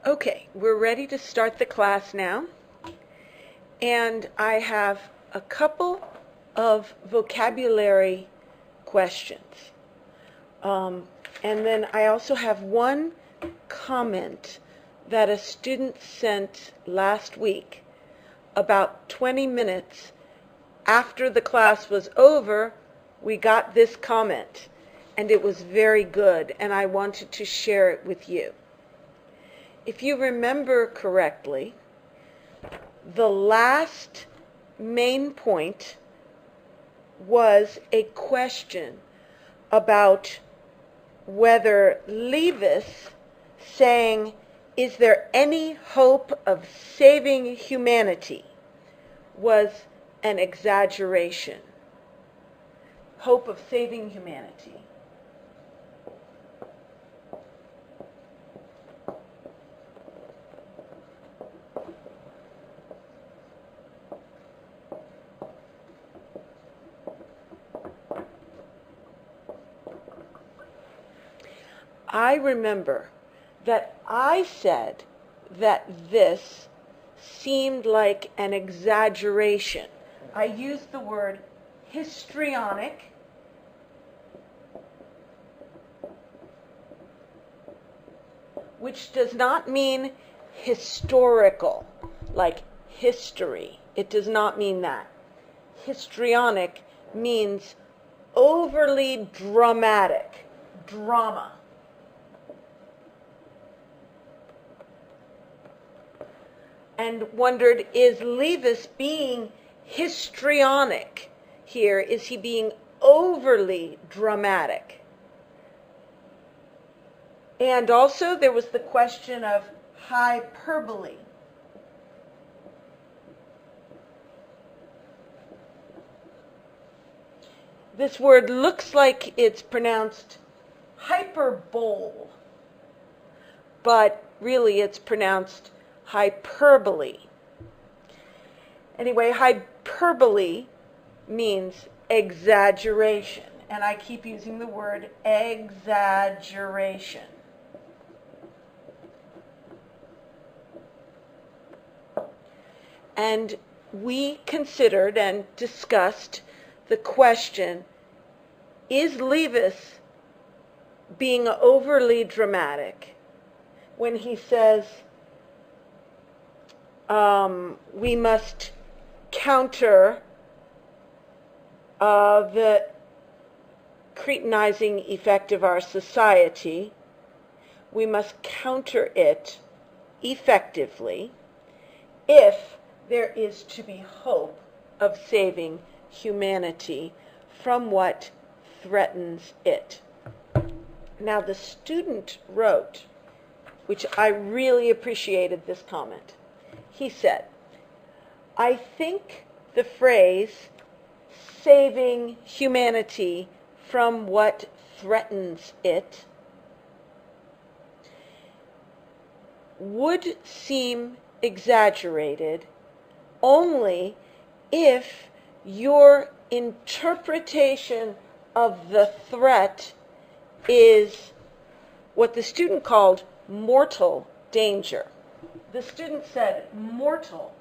Okay, we're ready to start the class now. And I have a couple of vocabulary questions. And then I also have one comment that a student sent last week about 20 minutes after the class was over. We got this comment, and it was very good, and I wanted to share it with you. If you remember correctly, the last main point was a question about whether Levis saying, "Is there any hope of saving humanity?" was an exaggeration. Hope of saving humanity. I remember that I said that this seemed like an exaggeration. I used the word histrionic, which does not mean historical, like history. It does not mean that. Histrionic means overly dramatic, drama. And wondered, is Levis being histrionic here? Is he being overly dramatic? And also there was the question of hyperbole. This word looks like it's pronounced hyperbole, but really it's pronounced hyperbole. Anyway, hyperbole means exaggeration, and I keep using the word exaggeration. And we considered and discussed the question, is Levis being overly dramatic when he says, we must counter the cretinizing effect of our society. We must counter it effectively if there is to be hope of saving humanity from what threatens it. Now, the student wrote, which I really appreciated this comment. He said, I think the phrase saving humanity from what threatens it would seem exaggerated only if your interpretation of the threat is what the student called mortal danger. The student said mortal.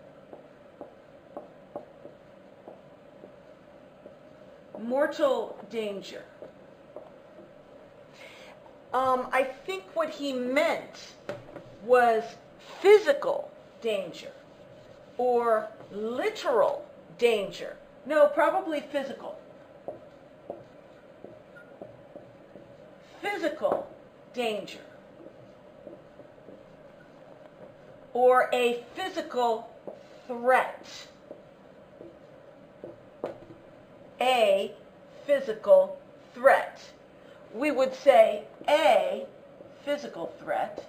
Mortal danger. I think what he meant was physical danger or literal danger. No, probably physical. Physical danger. Or a physical threat. A physical threat. We would say a physical threat.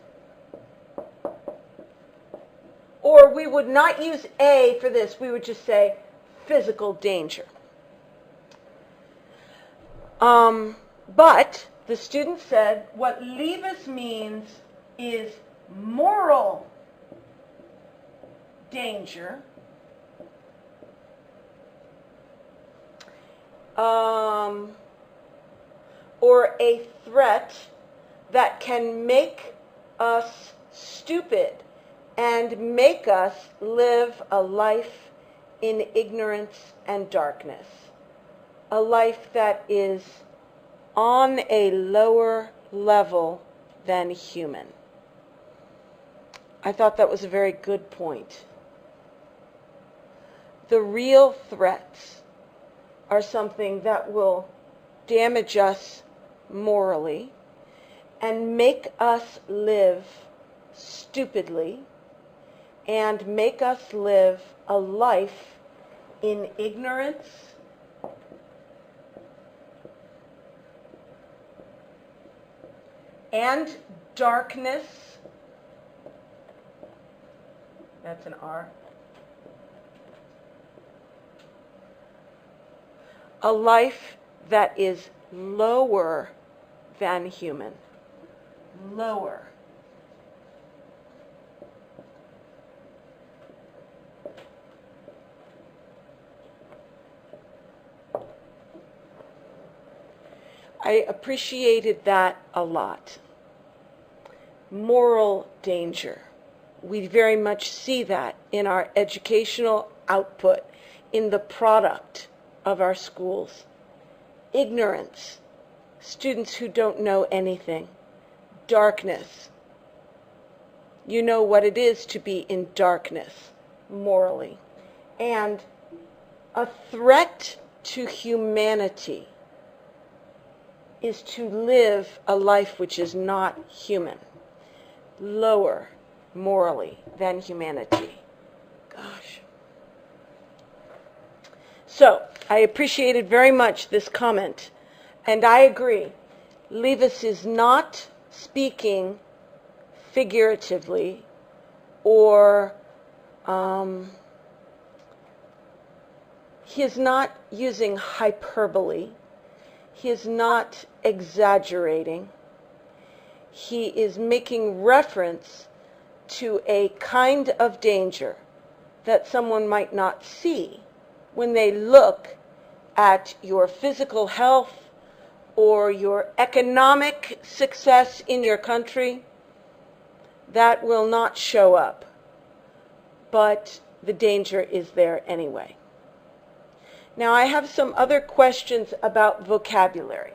Or we would not use a for this. We would just say physical danger. But the student said what Levis means is moral danger, or a threat that can make us stupid, and make us live a life in ignorance and darkness, a life that is on a lower level than human. I thought that was a very good point. The real threats are something that will damage us morally and make us live stupidly and make us live a life in ignorance and darkness. That's an R. A life that is lower than human. Lower. I appreciated that a lot. Moral danger. We very much see that in our educational output, in the product of our schools. Ignorance. Students who don't know anything. Darkness. You know what it is to be in darkness, morally. And a threat to humanity is to live a life which is not human, lower morally than humanity. Gosh. So, I appreciated very much this comment, and I agree. Levis is not speaking figuratively or he is not using hyperbole. He is not exaggerating. He is making reference to a kind of danger that someone might not see when they look at your physical health or your economic success in your country. That will not show up, but the danger is there anyway. Now, I have some other questions about vocabulary.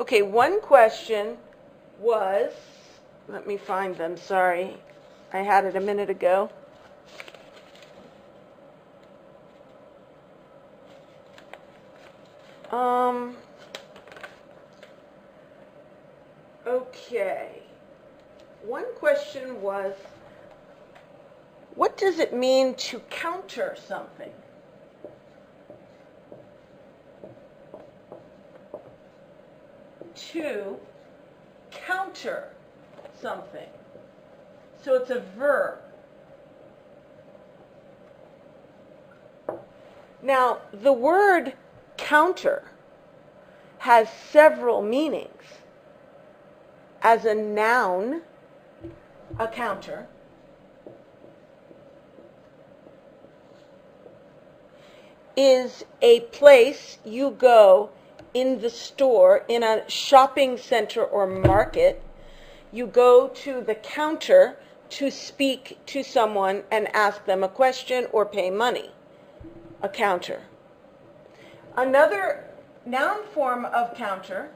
Okay, one question was, let me find them, sorry. I had it a minute ago. Okay. One question was, what does it mean to counter something? To counter something. So it's a verb. Now, the word counter has several meanings. As a noun, a counter is a place you go in the store, in a shopping center or market. You go to the counter to speak to someone and ask them a question or pay money. A counter. Another noun form of counter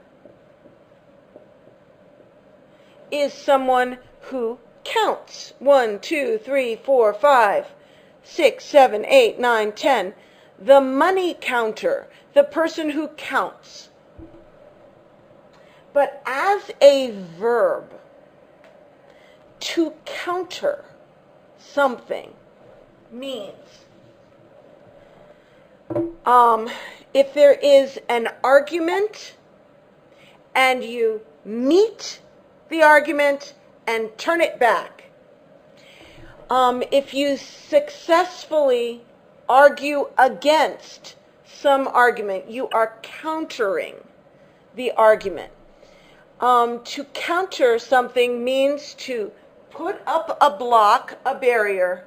is someone who counts. 1, 2, 3, 4, 5, 6, 7, 8, 9, 10. The money counter, the person who counts. But as a verb, to counter something means if there is an argument and you meet the argument and turn it back. If you successfully argue against some argument, you are countering the argument. To counter something means to put up a block, a barrier,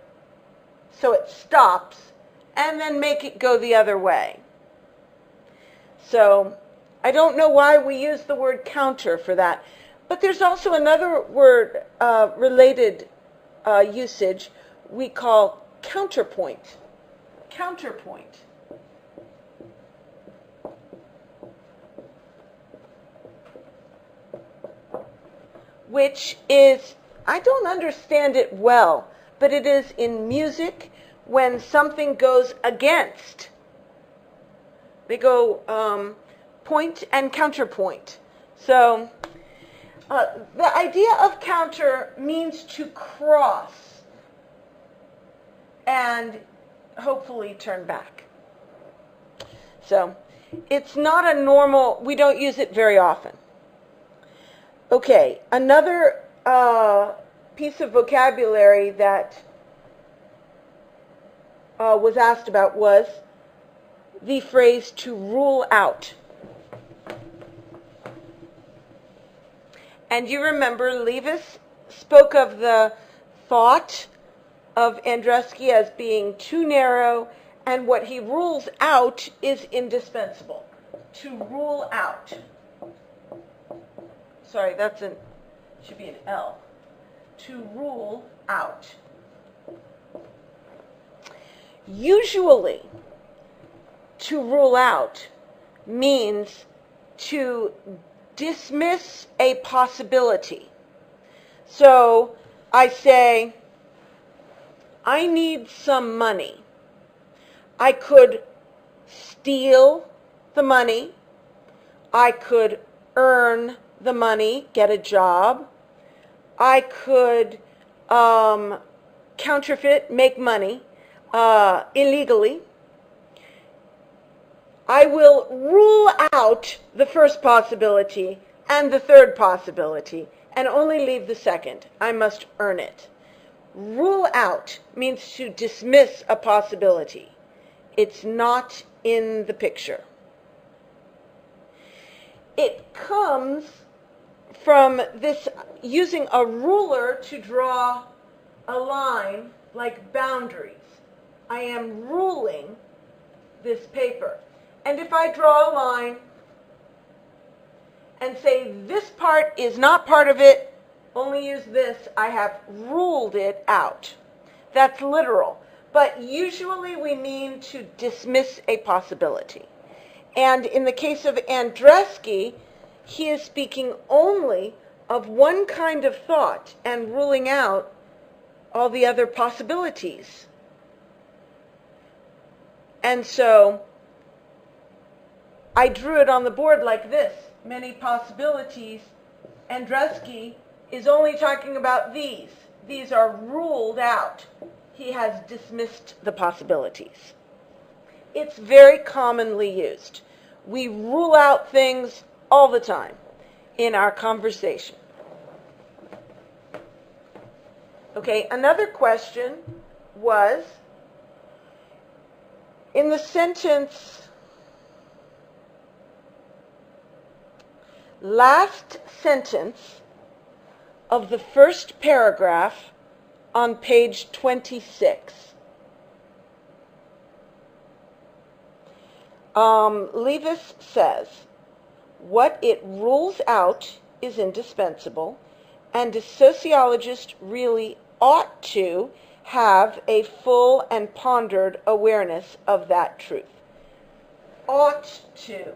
so it stops, and then make it go the other way. So I don't know why we use the word counter for that. But there's also another word related usage we call counterpoint. Counterpoint. Which is, I don't understand it well, but it is in music when something goes against. They go point and counterpoint. So the idea of counter means to cross and hopefully turn back. So it's not a normal, we don't use it very often. Okay, another piece of vocabulary that was asked about was the phrase to rule out. And you remember Levis spoke of the thought of Andreski as being too narrow, and what he rules out is indispensable. To rule out. Sorry, should be an L. To rule out. Usually, to rule out means to dismiss a possibility. So I say, I need some money. I could steal the money. I could earn the money, get a job. I could counterfeit, make money illegally. I will rule out the first possibility and the third possibility and only leave the second. I must earn it. Rule out means to dismiss a possibility. It's not in the picture. It comes from this using a ruler to draw a line like boundaries. I am ruling this paper. And if I draw a line and say this part is not part of it, only use this, I have ruled it out. That's literal. But usually we mean to dismiss a possibility. And in the case of Andreski, he is speaking only of one kind of thought and ruling out all the other possibilities. And so I drew it on the board like this, many possibilities. Andreski is only talking about these. These are ruled out. He has dismissed the possibilities. It's very commonly used. We rule out things all the time in our conversation. Okay, another question was, in the sentence, last sentence of the first paragraph on page 26. Levis says, what it rules out is indispensable, and a sociologist really ought to have a full and pondered awareness of that truth. Ought to.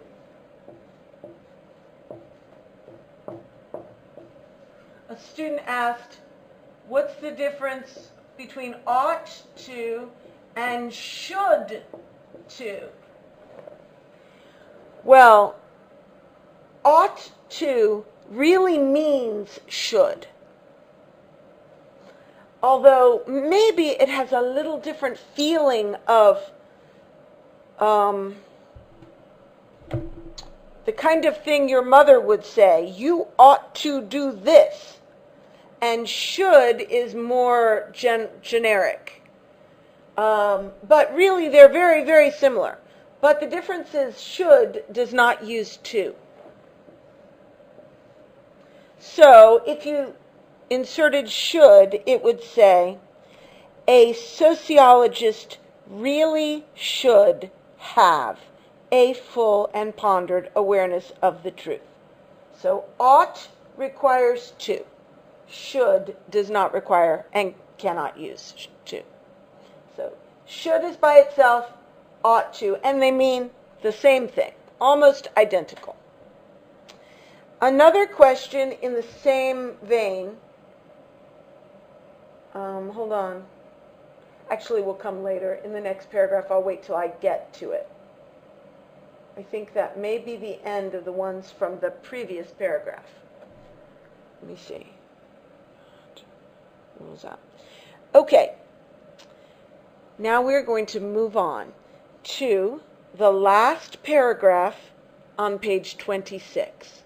A student asked, what's the difference between ought to and should to? Well, ought to really means should. Although maybe it has a little different feeling of the kind of thing your mother would say, you ought to do this. And should is more generic. But really they're very, very similar. But the difference is should does not use to. So if you inserted should, it would say, a sociologist really should have a full and pondered awareness of the truth. So ought requires to. Should does not require and cannot use to. So should is by itself, ought to, and they mean the same thing, almost identical. Another question in the same vein, hold on, actually will come later in the next paragraph. I'll wait till I get to it. I think that may be the end of the ones from the previous paragraph. Let me see. What was that? Okay. Now we're going to move on to the last paragraph on page 26.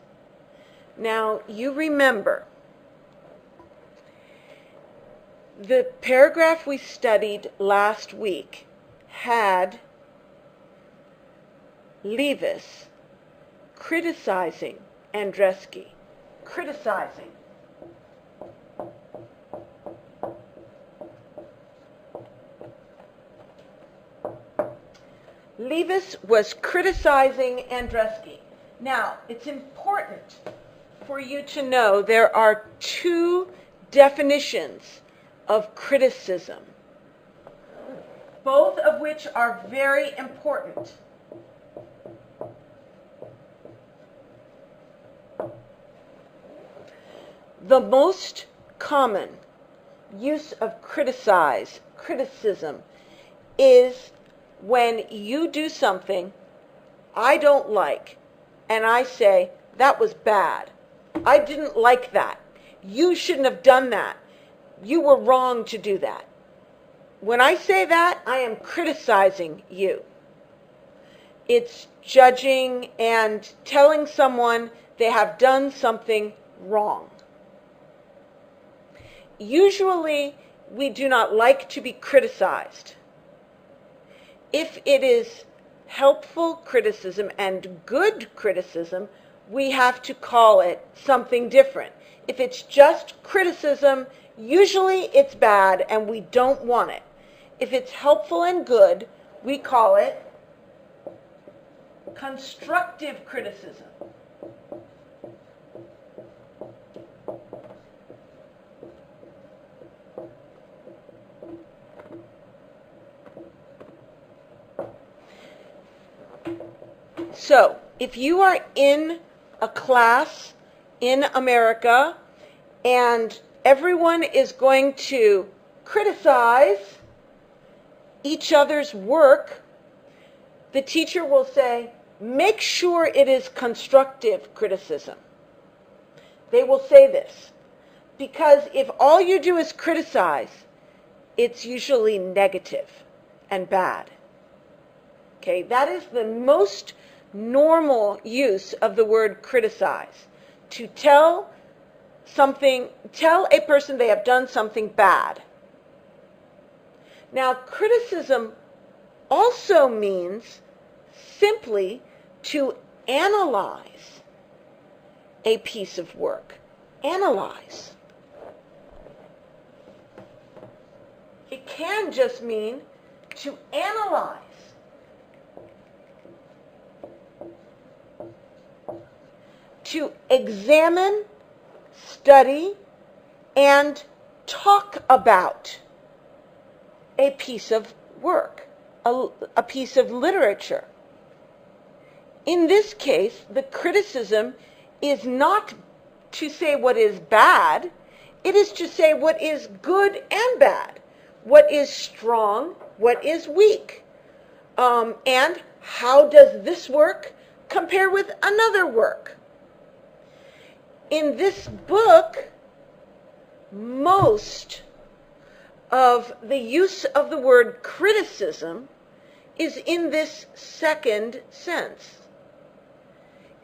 Now, you remember, the paragraph we studied last week had Levis criticizing Andreski. Criticizing. Levis was criticizing Andreski. Now, it's important for you to know there are two definitions of criticism, both of which are very important. The most common use of criticism is when you do something I don't like, and I say, that was bad. I didn't like that. You shouldn't have done that. You were wrong to do that. When I say that, I am criticizing you. It's judging and telling someone they have done something wrong. Usually, we do not like to be criticized. If it is helpful criticism and good criticism, we have to call it something different. If it's just criticism, usually it's bad and we don't want it. If it's helpful and good, we call it constructive criticism. So, if you are in a class in America and everyone is going to criticize each other's work, the teacher will say, make sure it is constructive criticism. They will say this, because if all you do is criticize, it's usually negative and bad. Okay, that is the most normal use of the word criticize, to tell a person they have done something bad. Now, criticism also means simply to analyze a piece of work. Analyze. It can just mean to analyze. To examine, study, and talk about a piece of work, a piece of literature. In this case, the criticism is not to say what is bad, it is to say what is good and bad, what is strong, what is weak, and how does this work compare with another work. In this book, most of the use of the word criticism is in this second sense.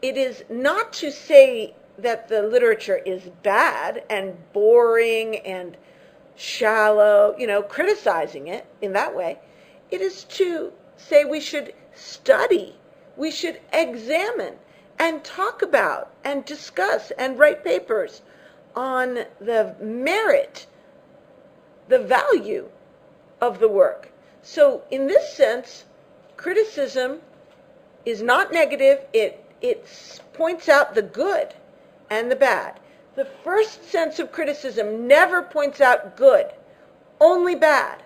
It is not to say that the literature is bad and boring and shallow, criticizing it in that way. It is to say we should study, we should examine, and talk about and discuss and write papers on the merit, the value of the work. So in this sense, criticism is not negative. It points out the good and the bad. The first sense of criticism never points out good, only bad.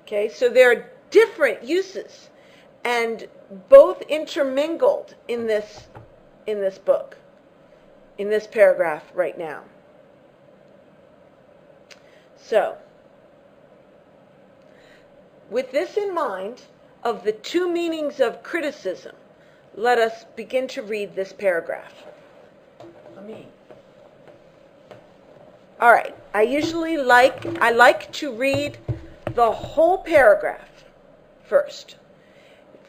Okay, so there are different uses, and both intermingled in this book, in this paragraph right now. So, with this in mind, of the two meanings of criticism, let us begin to read this paragraph. All right, I like to read the whole paragraph first,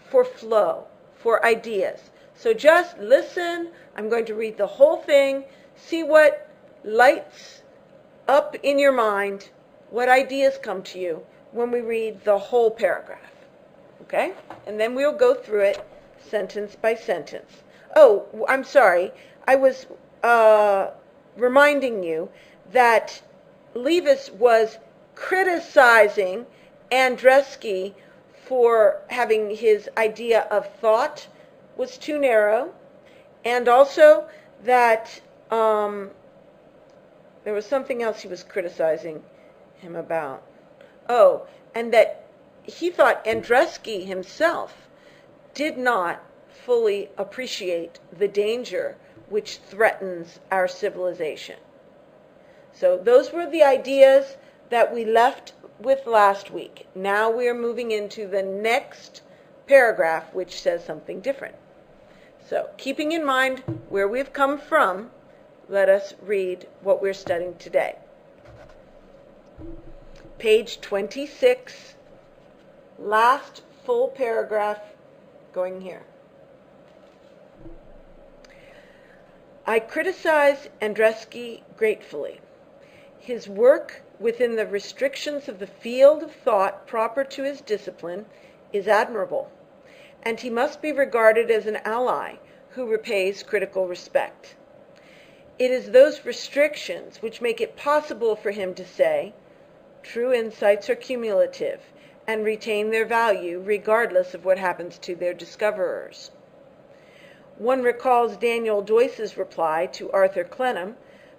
for flow, for ideas. So just listen. I'm going to read the whole thing, see what lights up in your mind, what ideas come to you when we read the whole paragraph. Okay? And then we'll go through it sentence by sentence. Oh, I'm sorry. I was reminding you that Levis was criticizing Andreski for having his idea of thought was too narrow, and also that there was something else he was criticizing him about. Oh, and that he thought Andreski himself did not fully appreciate the danger which threatens our civilization. So those were the ideas that we left with last week. Now we are moving into the next paragraph, which says something different. So keeping in mind where we've come from, let us read what we're studying today. Page 26, last full paragraph, going here. I criticize Andreski gratefully. His work within the restrictions of the field of thought proper to his discipline is admirable, and he must be regarded as an ally who repays critical respect. It is those restrictions which make it possible for him to say, true insights are cumulative and retain their value regardless of what happens to their discoverers. One recalls Daniel Joyce's reply to Arthur Clennam,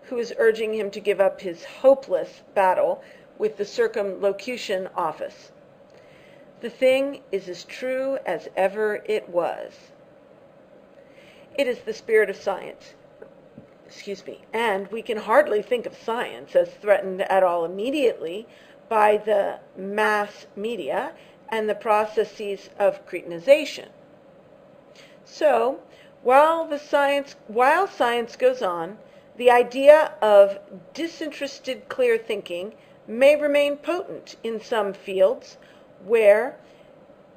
who is urging him to give up his hopeless battle with the Circumlocution Office. The thing is as true as ever it was. It is the spirit of science. And we can hardly think of science as threatened at all immediately by the mass media and the processes of cretinization. So, while science goes on, the idea of disinterested clear thinking may remain potent in some fields where,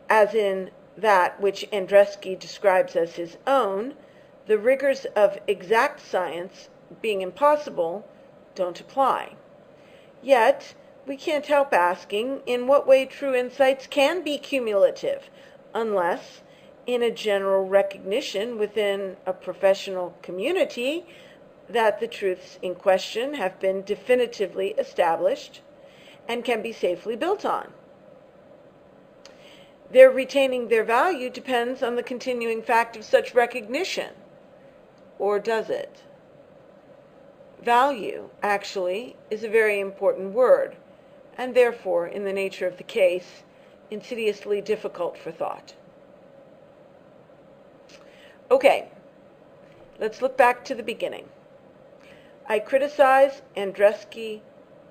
as in that which Andreski describes as his own, the rigors of exact science, being impossible, don't apply. Yet, we can't help asking in what way true insights can be cumulative, unless, in a general recognition within a professional community, that the truths in question have been definitively established and can be safely built on. Their retaining their value depends on the continuing fact of such recognition. Or does it? Value, actually, is a very important word, and therefore, in the nature of the case, insidiously difficult for thought. Okay, let's look back to the beginning. I criticize Andreski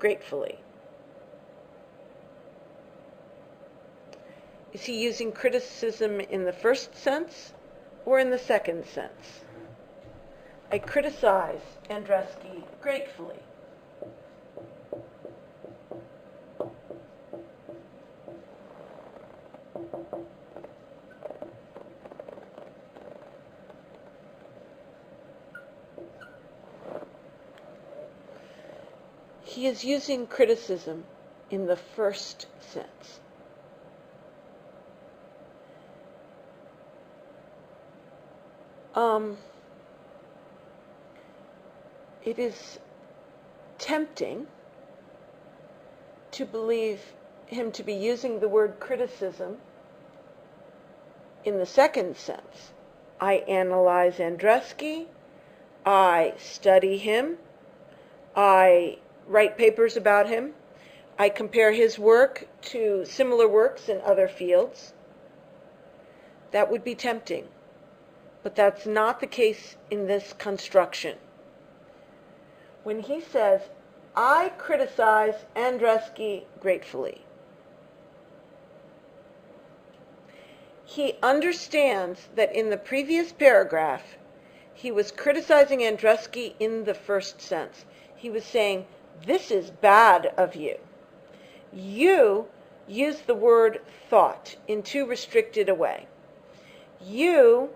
gratefully. Is he using criticism in the first sense or in the second sense? I criticize Andreski gratefully. He is using criticism in the first sense. It is tempting to believe him to be using the word criticism in the second sense. I analyze Andreski, I study him, I write papers about him, I compare his work to similar works in other fields. That would be tempting, but that's not the case in this construction. When he says, I criticize Andreski gratefully, he understands that in the previous paragraph, he was criticizing Andreski in the first sense. He was saying, this is bad of you. You use the word thought in too restricted a way. You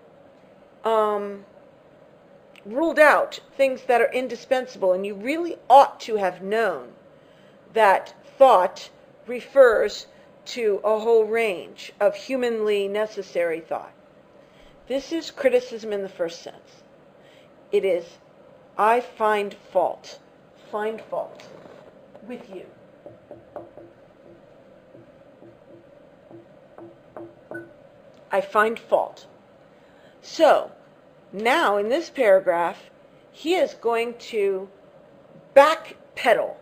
ruled out things that are indispensable, and you really ought to have known that thought refers to a whole range of humanly necessary thought. This is criticism in the first sense. It is, I find fault with you. I find fault. So, now in this paragraph, he is going to backpedal.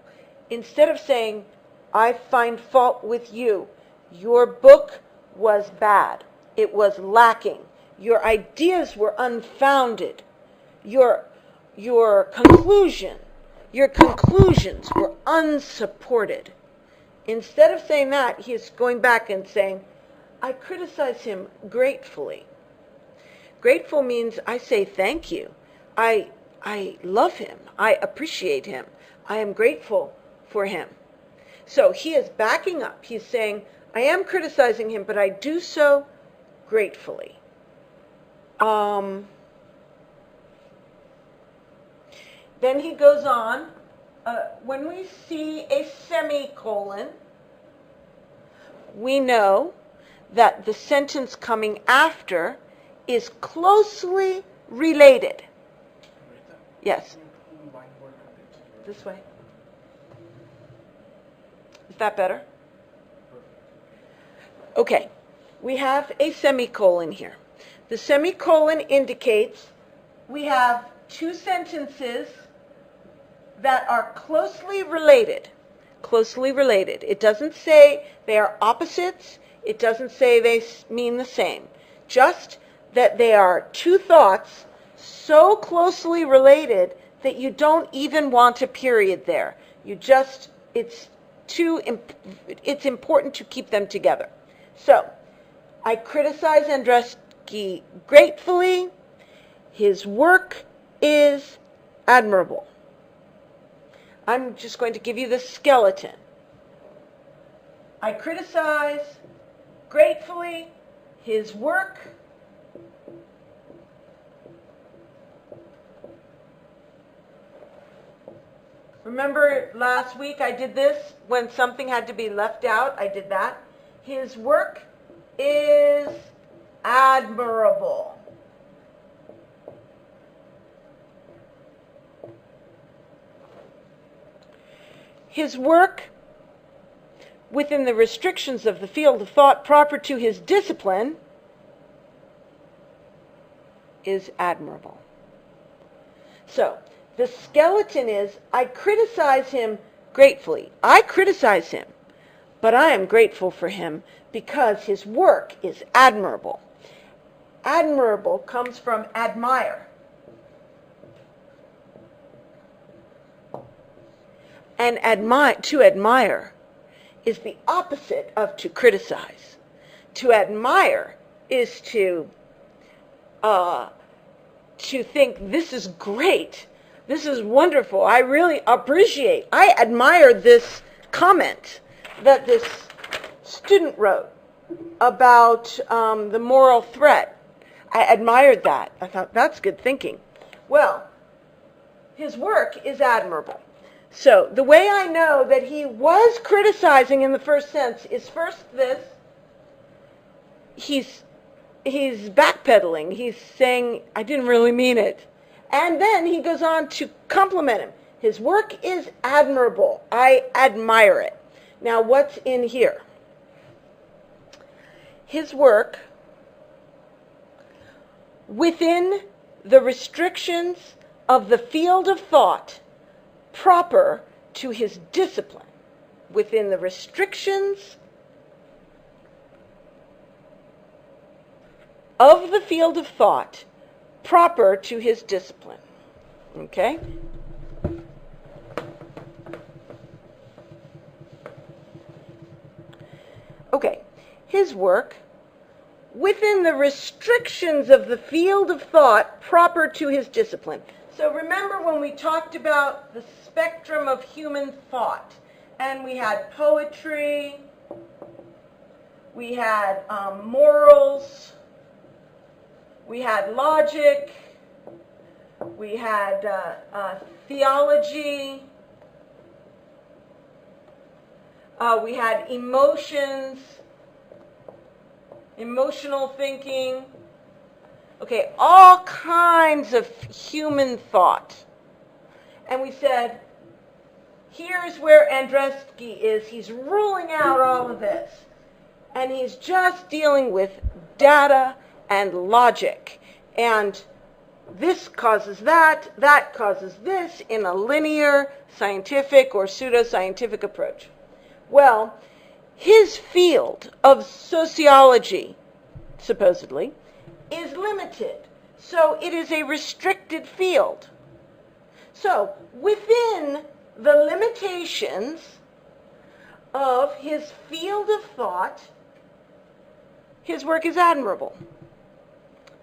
Instead of saying, I find fault with you, your book was bad, it was lacking, your ideas were unfounded, your conclusions were unsupported. Instead of saying that, he is going back and saying, I criticize him gratefully. Grateful means I say thank you. I love him. I appreciate him. I am grateful for him. So he is backing up. He's saying, I am criticizing him, but I do so gratefully. Then he goes on. When we see a semicolon, we know that the sentence coming after is closely related. Yes. This way. Is that better? Okay. We have a semicolon here. The semicolon indicates we have two sentences that are closely related. Closely related. It doesn't say they are opposites. It doesn't say they mean the same. Just that they are two thoughts so closely related that you don't even want a period there. It's important to keep them together. So, I criticize Andreski gratefully. His work is admirable. I'm just going to give you the skeleton. I criticize gratefully his work Remember last week I did this when something had to be left out? I did that. His work is admirable. His work, within the restrictions of the field of thought proper to his discipline, is admirable. So, the skeleton is, I criticize him gratefully. I criticize him, but I am grateful for him because his work is admirable. Admirable comes from admire. And to admire is the opposite of to criticize. To admire is to think, this is great, this is wonderful, I really appreciate, I admire this comment that this student wrote about the moral threat. I admired that. I thought, that's good thinking. Well, his work is admirable. So, the way I know that he was criticizing in the first sense is first this. He's backpedaling. He's saying, I didn't really mean it. And then he goes on to compliment him. His work is admirable. I admire it. Now, what's in here? His work within the restrictions of the field of thought proper to his discipline. Within the restrictions of the field of thought proper to his discipline. Okay? Okay, his work within the restrictions of the field of thought proper to his discipline. So remember when we talked about the spectrum of human thought, and we had poetry, we had morals, we had logic, we had theology, we had emotions, emotional thinking, okay, all kinds of human thought. And we said, here's where Andreski is. He's ruling out all of this. And he's just dealing with data and logic. And this causes that, that causes this in a linear, scientific, or pseudoscientific approach. Well, his field of sociology, supposedly, is limited. So it is a restricted field. So within the limitations of his field of thought, his work is admirable.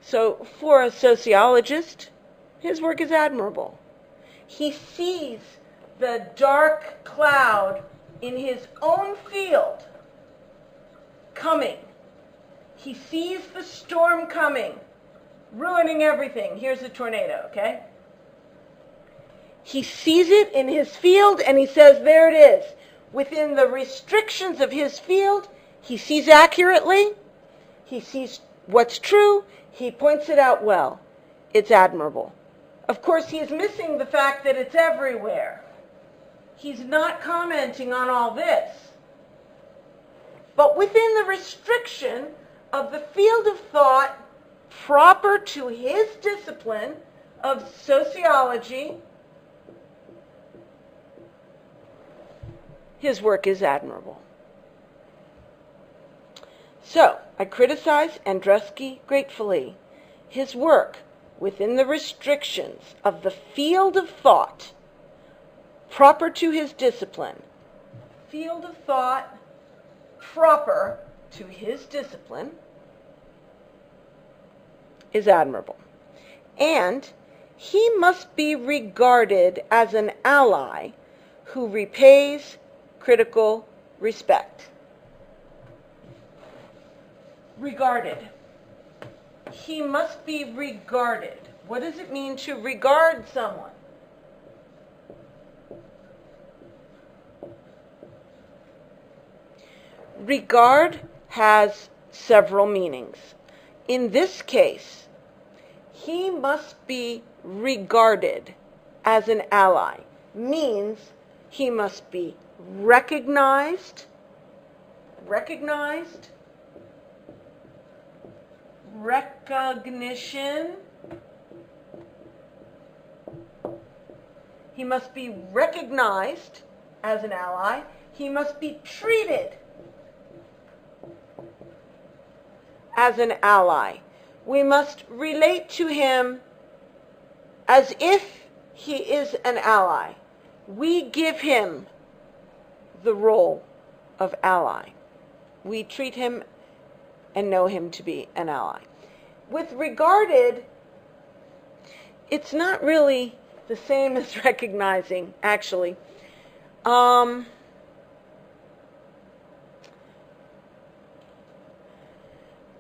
So for a sociologist, his work is admirable. He sees the dark cloud in his own field coming. He sees the storm coming, ruining everything. Here's a tornado, okay? He sees it in his field and he says, there it is. Within the restrictions of his field, he sees accurately, he sees what's true, he points it out well. It's admirable. Of course, he is missing the fact that it's everywhere. He's not commenting on all this. But within the restriction of the field of thought proper to his discipline of sociology, his work is admirable. So, I criticize Andreski gratefully. His work within the restrictions of the field of thought proper to his discipline, field of thought proper to his discipline, is admirable. And he must be regarded as an ally who repays critical respect. Regarded. He must be regarded. What does it mean to regard someone? Regard has several meanings. In this case, he must be regarded as an ally. Means he must be recognized, recognition. He must be recognized as an ally. He must be treated as an ally. We must relate to him as if he is an ally. We give him the role of ally. We treat him and know him to be an ally. With regarded, it's not really the same as recognizing, actually.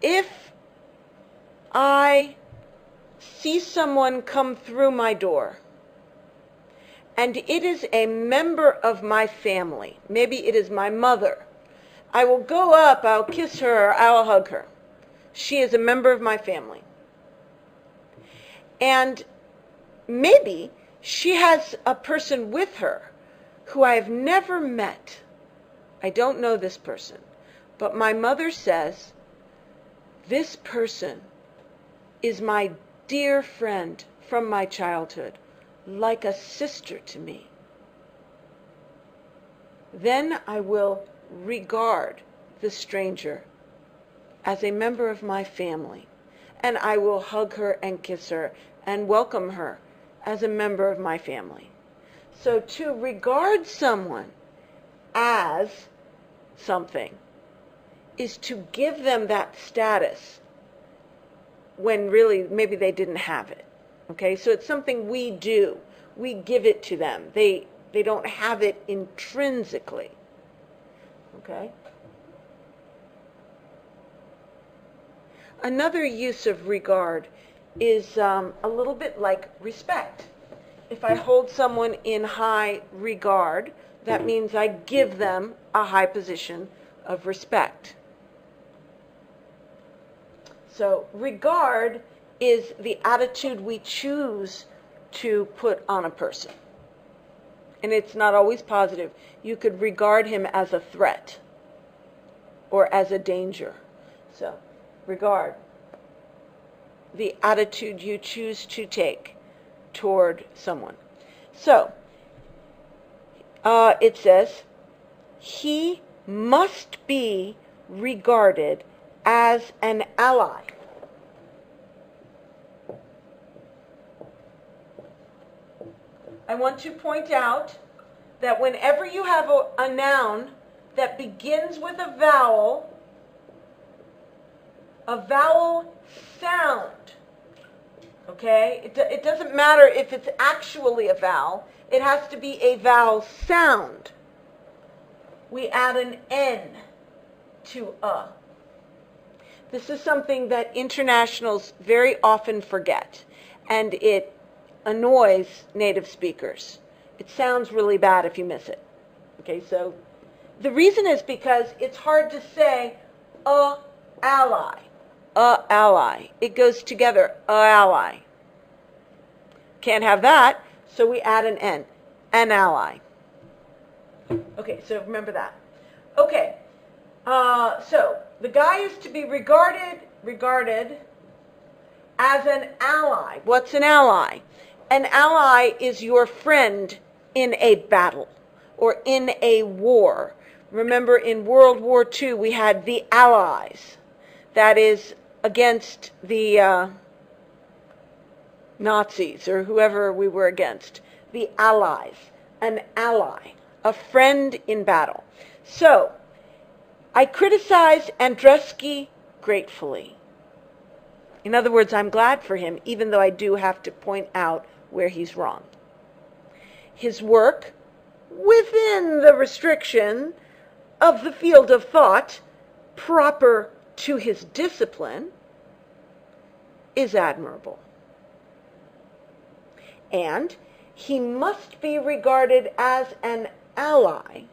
If I see someone come through my door, and it is a member of my family, maybe it is my mother, I will go up, I'll kiss her, or I'll hug her. She is a member of my family. And maybe she has a person with her who I have never met. I don't know this person. But my mother says, this person is my dear friend from my childhood, like a sister to me, then I will regard the stranger as a member of my family, and I will hug her and kiss her and welcome her as a member of my family. So to regard someone as something is to give them that status when really maybe they didn't have it. Okay, so it's something we do. We give it to them. They don't have it intrinsically. Okay? Another use of regard is a little bit like respect. If I hold someone in high regard, that means I give them a high position of respect. So regard is the attitude we choose to put on a person. And it's not always positive. You could regard him as a threat or as a danger. So regard, the attitude you choose to take toward someone. So it says, he must be regarded as an ally. I want to point out that whenever you have a noun that begins with a vowel sound, okay? It doesn't matter if it's actually a vowel. It has to be a vowel sound. We add an N to a. This is something that internationals very often forget, and it annoys native speakers. It sounds really bad if you miss it. Okay, so the reason is because it's hard to say a ally. A ally. It goes together, a ally. Can't have that, so we add an N. An ally. Okay, so remember that. Okay, so the guy is to be regarded as an ally. What's an ally? An ally is your friend in a battle or in a war. Remember, in World War II, we had the Allies. That is against the Nazis or whoever we were against. The Allies. An ally. A friend in battle. So, I criticized Andruski gratefully. In other words, I'm glad for him, even though I do have to point out where he's wrong. His work, within the restriction of the field of thought proper to his discipline, is admirable. And he must be regarded as an ally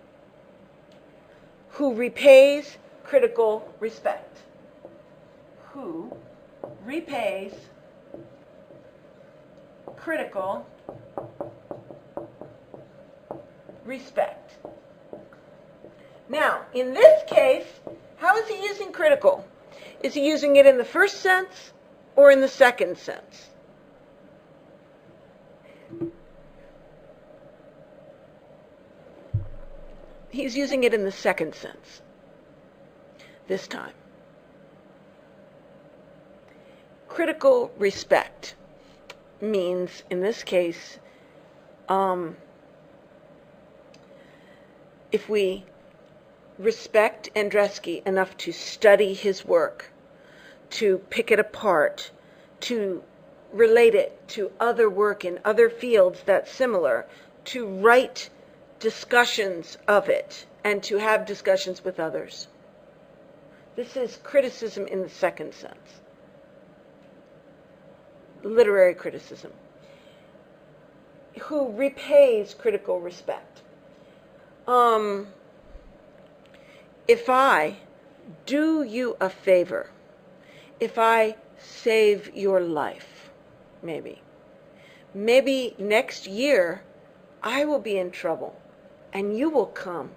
who repays critical respect. Who repays critical respect. Now, in this case, how is he using critical? Is he using it in the first sense or in the second sense? He's using it in the second sense this time. Critical respect means, in this case, if we respect Andruski enough to study his work, to pick it apart, to relate it to other work in other fields that's similar, to write discussions of it, and to have discussions with others. This is criticism in the second sense. Literary criticism. Who repays critical respect. If I do you a favor, if I save your life, maybe next year I will be in trouble and you will come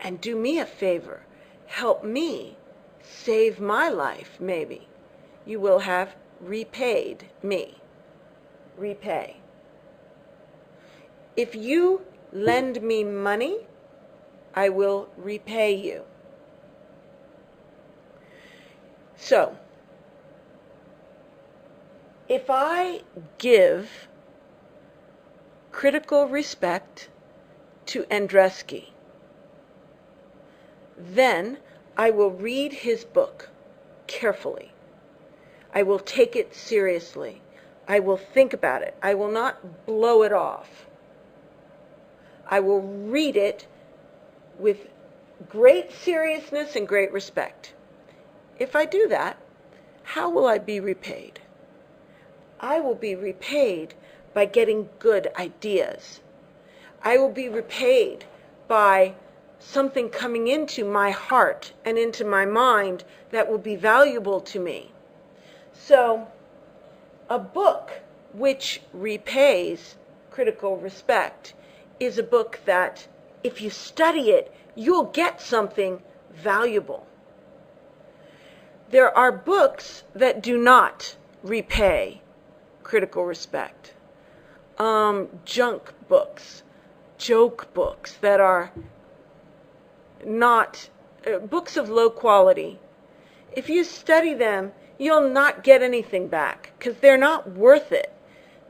and do me a favor, help me save my life, maybe. You will have repaid me. Repay. If you lend me money, I will repay you. So, if I give critical respect to Andreski, then I will read his book carefully. I will take it seriously. I will think about it. I will not blow it off. I will read it with great seriousness and great respect. If I do that, how will I be repaid? I will be repaid by getting good ideas. I will be repaid by something coming into my heart and into my mind that will be valuable to me. So, a book which repays critical respect is a book that, if you study it, you'll get something valuable. There are books that do not repay critical respect. Junk books, joke books that are not books of low quality. If you study them, you'll not get anything back because they're not worth it.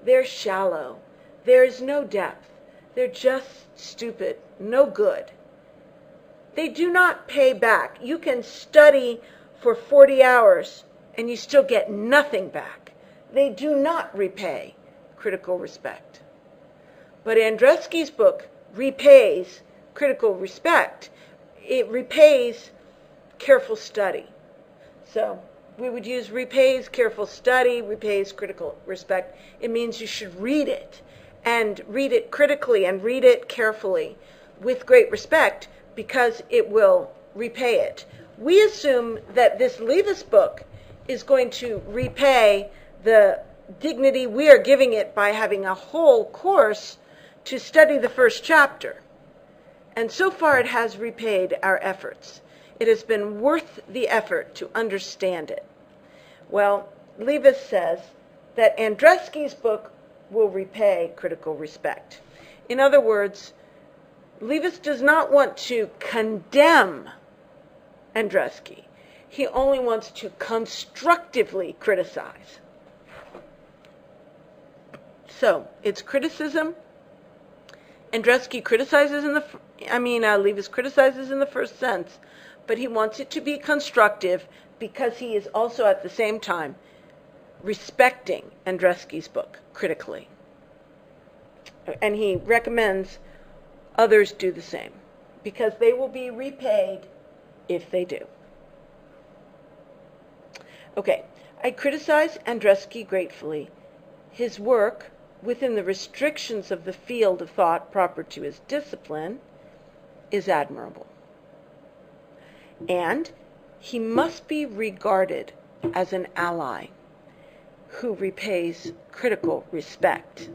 They're shallow. There is no depth. They're just stupid, no good. They do not pay back. You can study for 40 hours and you still get nothing back. They do not repay critical respect. But Andreski's book repays critical respect. It repays careful study. So we would use repays careful study, repays critical respect. It means you should read it, and read it critically and read it carefully with great respect because it will repay it. We assume that this Levis book is going to repay the dignity we are giving it by having a whole course to study the first chapter. And so far it has repaid our efforts. It has been worth the effort to understand it. Well, Levis says that Andreski's book will repay critical respect. In other words, Levis does not want to condemn Andreski. He only wants to constructively criticize. So, it's criticism. Andreski criticizes Levis criticizes in the first sense, but he wants it to be constructive because he is also at the same time respecting Andreski's book critically. And he recommends others do the same because they will be repaid if they do. Okay, I criticize Andreski gratefully. His work, within the restrictions of the field of thought proper to his discipline, is admirable. And he must be regarded as an ally who repays critical respect.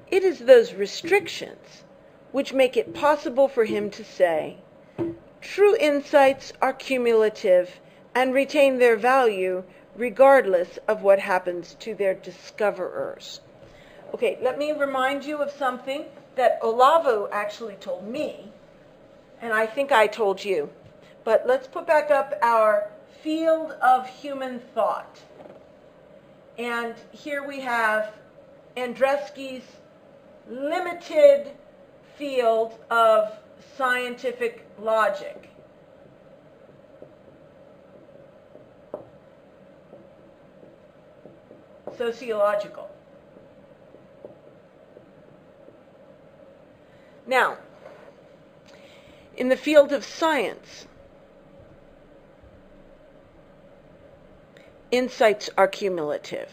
It is those restrictions which make it possible for him to say, true insights are cumulative and retain their value regardless of what happens to their discoverers. Okay, let me remind you of something that Olavo actually told me, and I think I told you. But let's put back up our field of human thought. And here we have Andreski's limited field of scientific logic. Sociological. Now, in the field of science, insights are cumulative.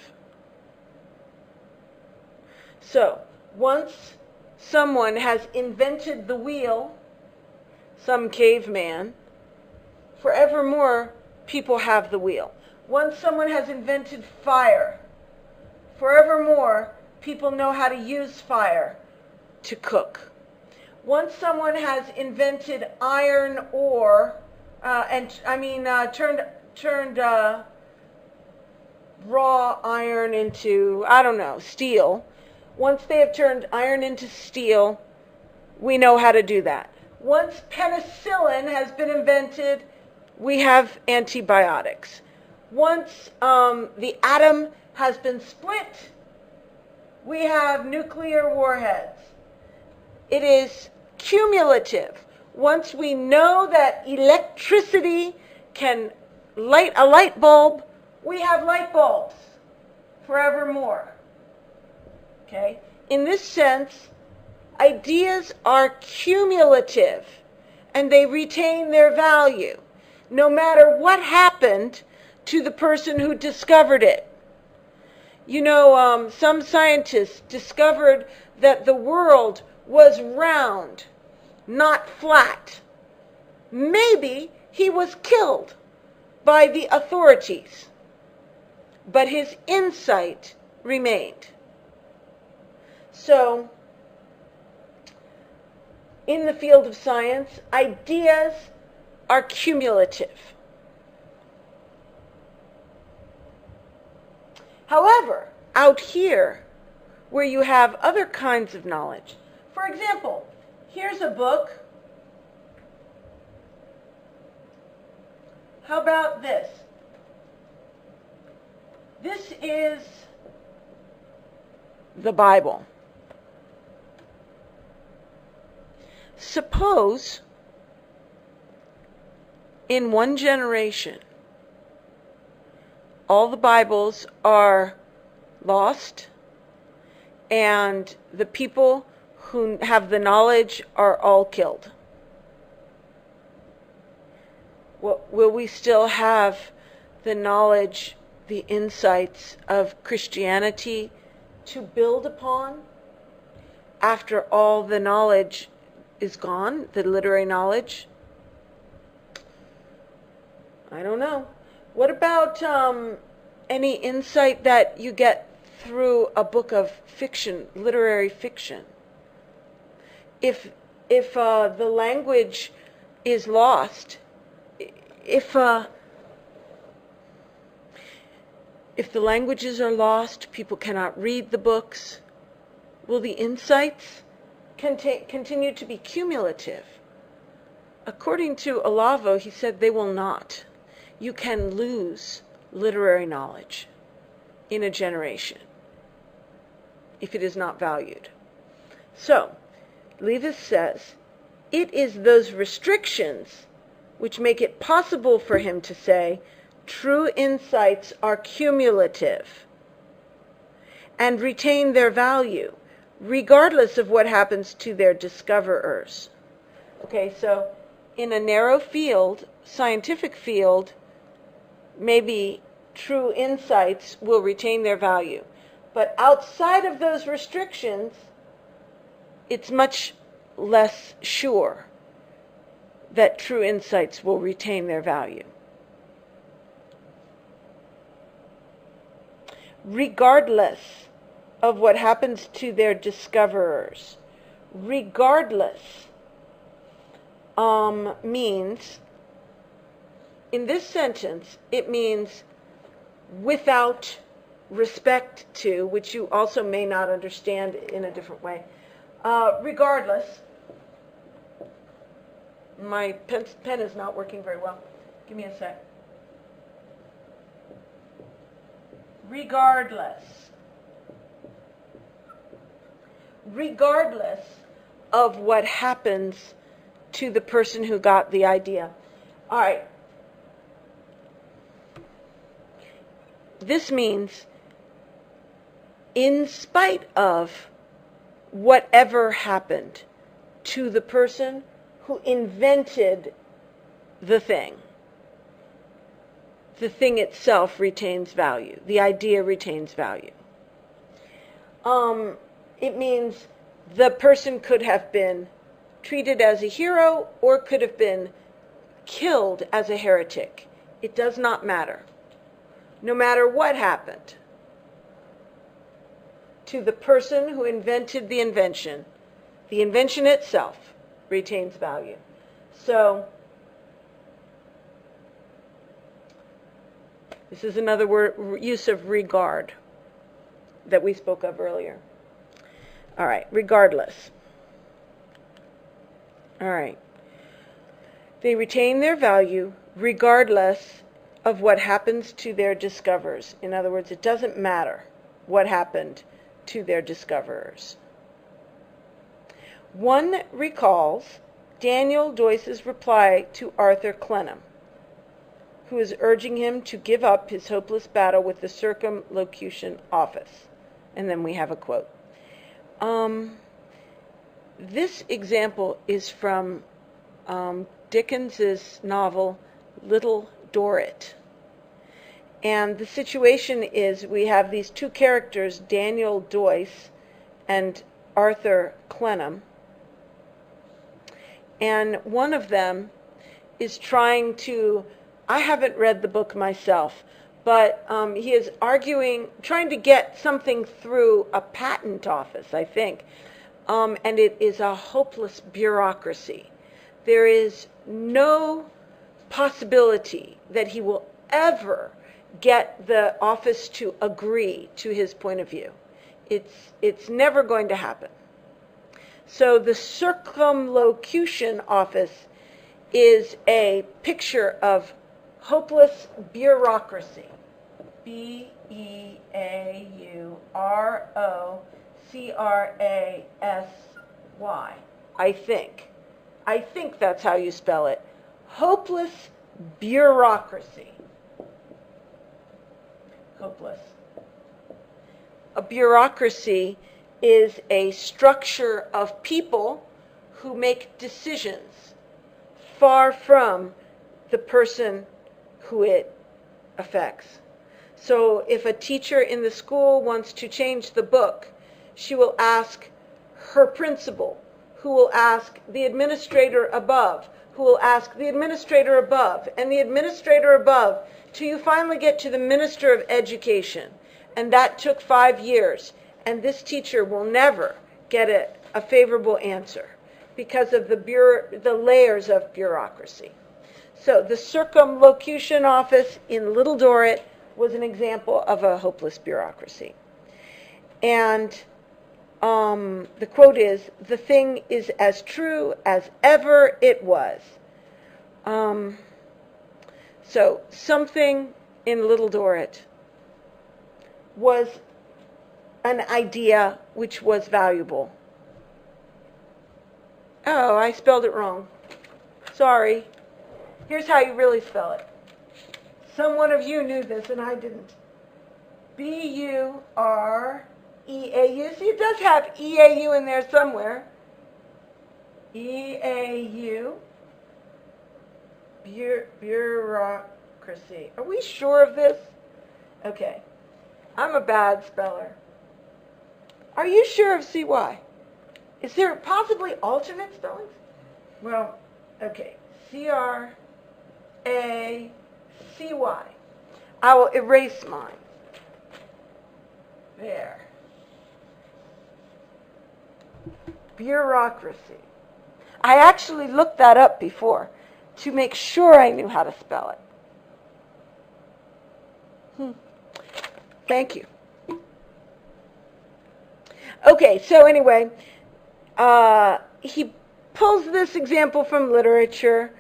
So, once someone has invented the wheel, some caveman, forevermore people have the wheel. Once someone has invented fire, forevermore people know how to use fire to cook. Once someone has invented iron ore, turned raw iron into, I don't know, steel. Once they have turned iron into steel, we know how to do that. Once penicillin has been invented, we have antibiotics. Once the atom has been split, we have nuclear warheads. It is cumulative. Once we know that electricity can light a light bulb, we have light bulbs forevermore. Okay? In this sense, ideas are cumulative and they retain their value no matter what happened to the person who discovered it. You know, some scientists discovered that the world was round, not flat. Maybe he was killed by the authorities, but his insight remained. So, in the field of science, ideas are cumulative. However, out here, where you have other kinds of knowledge, for example, here's a book. How about this? This is the Bible. Suppose in one generation, all the Bibles are lost and the people who have the knowledge are all killed. Will we still have the knowledge, the insights of Christianity to build upon after all the knowledge is gone, the literary knowledge? I don't know. What about any insight that you get through a book of fiction, literary fiction? If the language is lost, if the languages are lost, people cannot read the books, will the insights continue to be cumulative? According to Olavo, he said they will not. You can lose literary knowledge in a generation if it is not valued. So, Levis says, it is those restrictions which make it possible for him to say, true insights are cumulative and retain their value, regardless of what happens to their discoverers. Okay, so in a narrow field, scientific field, maybe true insights will retain their value. But outside of those restrictions, it's much less sure that true insights will retain their value. Regardless of what happens to their discoverers. Regardless means, in this sentence, it means without respect to, which you also may not understand in a different way. Regardless, my pen is not working very well. Give me a sec. Regardless of what happens to the person who got the idea. All right. This means in spite of whatever happened to the person who invented the thing itself retains value. The idea retains value. It means the person could have been treated as a hero or could have been killed as a heretic. It does not matter. No matter what happened to the person who invented the invention itself retains value. So, This is another use of regard that we spoke of earlier. All right, regardless. All right. They retain their value regardless of what happens to their discoverers. In other words, it doesn't matter what happened to their discoverers. One recalls Daniel Doyce's reply to Arthur Clennam, who is urging him to give up his hopeless battle with the Circumlocution Office. And then we have a quote. This example is from Dickens's novel Little Dorrit. And the situation is we have these two characters, Daniel Doyce and Arthur Clennam. And one of them is trying to, I haven't read the book myself, but he is trying to get something through a patent office, I think. And it is a hopeless bureaucracy. There is no possibility that he will ever get the office to agree to his point of view. It's never going to happen. So the Circumlocution Office is a picture of hopeless bureaucracy. B-E-A-U-R-O-C-R-A-S-Y. I think that's how you spell it. Hopeless bureaucracy. Hopeless. A bureaucracy is a structure of people who make decisions far from the person who it affects. So if a teacher in the school wants to change the book, she will ask her principal, who will ask the administrator above, who will ask the administrator above, and the administrator above, till you finally get to the Minister of Education. And that took 5 years. And this teacher will never get a favorable answer because of the layers of bureaucracy. So the Circumlocution Office in Little Dorrit was an example of a hopeless bureaucracy. And the quote is, "The thing is as true as ever it was." So something in Little Dorrit was an idea which was valuable. Oh, I spelled it wrong. Sorry. Here's how you really spell it. Some one of you knew this and I didn't. B-U-R-E-A-U. See, it does have E-A-U in there somewhere. E-A-U. Bureaucracy. Are we sure of this? Okay. I'm a bad speller. Are you sure of CY? Is there possibly alternate spellings? Well, okay. C-R-A-C-Y. I will erase mine. There. Bureaucracy. I actually looked that up before to make sure I knew how to spell it. Thank you. Okay, so anyway, he pulls this example from literature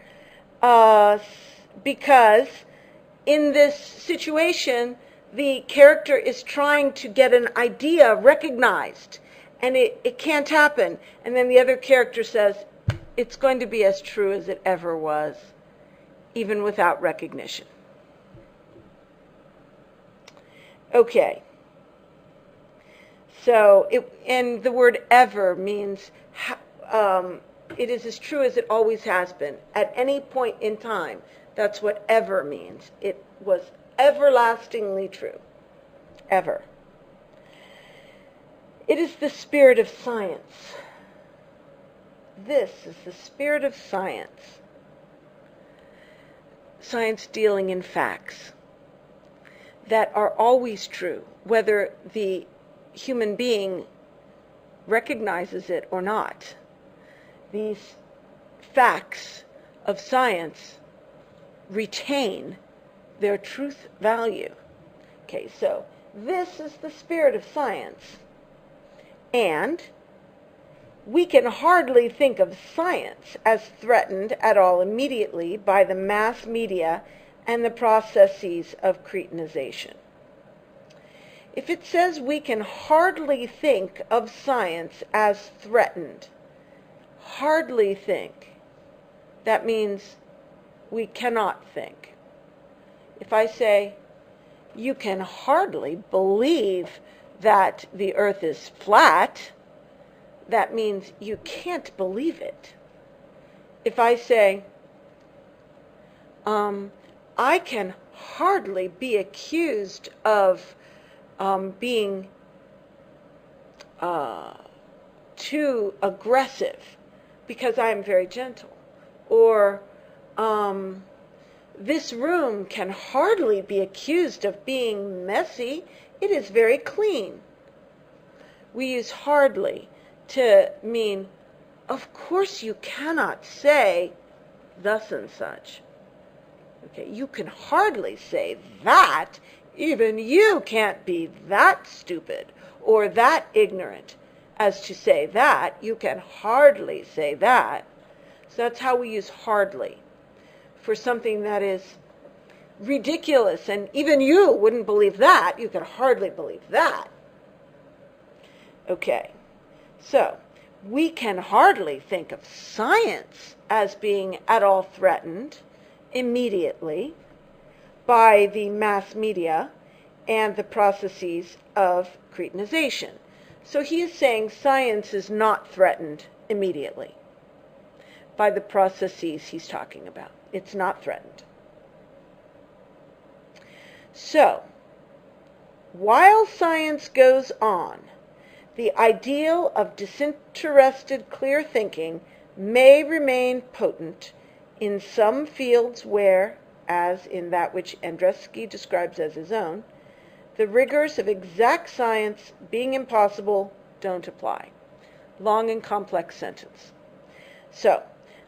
because in this situation, the character is trying to get an idea recognized, and it can't happen. And then the other character says, it's going to be as true as it ever was, even without recognition. Okay. So, and the word ever means it is as true as it always has been. At any point in time, that's what ever means. It was everlastingly true. Ever. It is the spirit of science. This is the spirit of science. Science dealing in facts that are always true, whether the human being recognizes it or not. These facts of science retain their truth value. Okay, so this is the spirit of science. And we can hardly think of science as threatened at all immediately by the mass media and the processes of cretinization. If it says we can hardly think of science as threatened, hardly think, that means we cannot think. If I say, you can hardly believe that the earth is flat, that means you can't believe it. If I say, I can hardly be accused of being too aggressive because I am very gentle, or this room can hardly be accused of being messy, it is very clean. We use hardly to mean, of course you cannot say thus and such. Okay, you can hardly say that. Even you can't be that stupid or that ignorant as to say that. You can hardly say that. So that's how we use hardly for something that is ridiculous, and even you wouldn't believe that. You can hardly believe that. Okay, so we can hardly think of science as being at all threatened immediately by the mass media and the processes of cretinization. So he is saying science is not threatened immediately by the processes he's talking about. It's not threatened. So, while science goes on, the ideal of disinterested clear thinking may remain potent in some fields where, as in that which Andrzejewski describes as his own, the rigors of exact science being impossible don't apply. Long and complex sentence. So,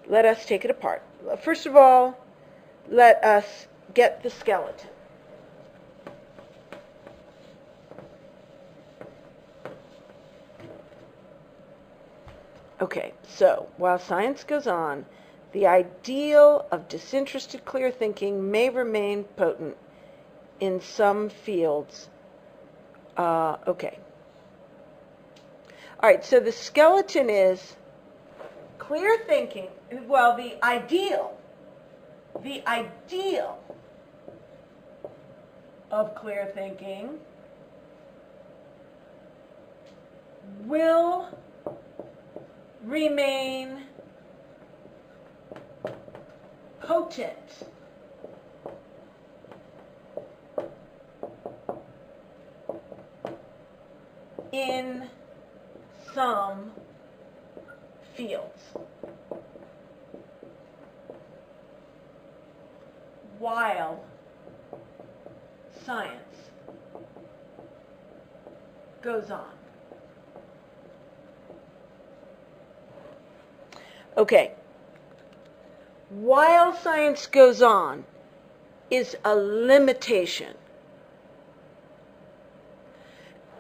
let us take it apart. First of all, let us get the skeleton. Okay, so while science goes on, the ideal of disinterested clear thinking may remain potent in some fields. Okay. All right, so the skeleton is clear thinking. Well, the ideal of clear thinking will remain potent in some fields while science goes on. Okay. While science goes on is a limitation.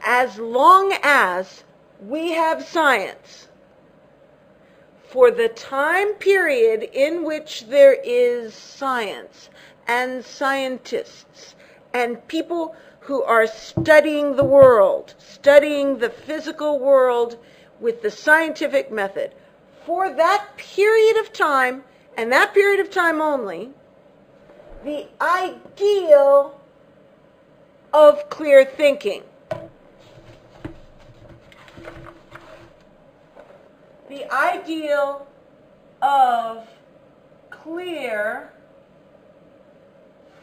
As long as we have science, for the time period in which there is science and scientists and people who are studying the world, studying the physical world with the scientific method, for that period of time, and that period of time only, the ideal of clear thinking. The ideal of clear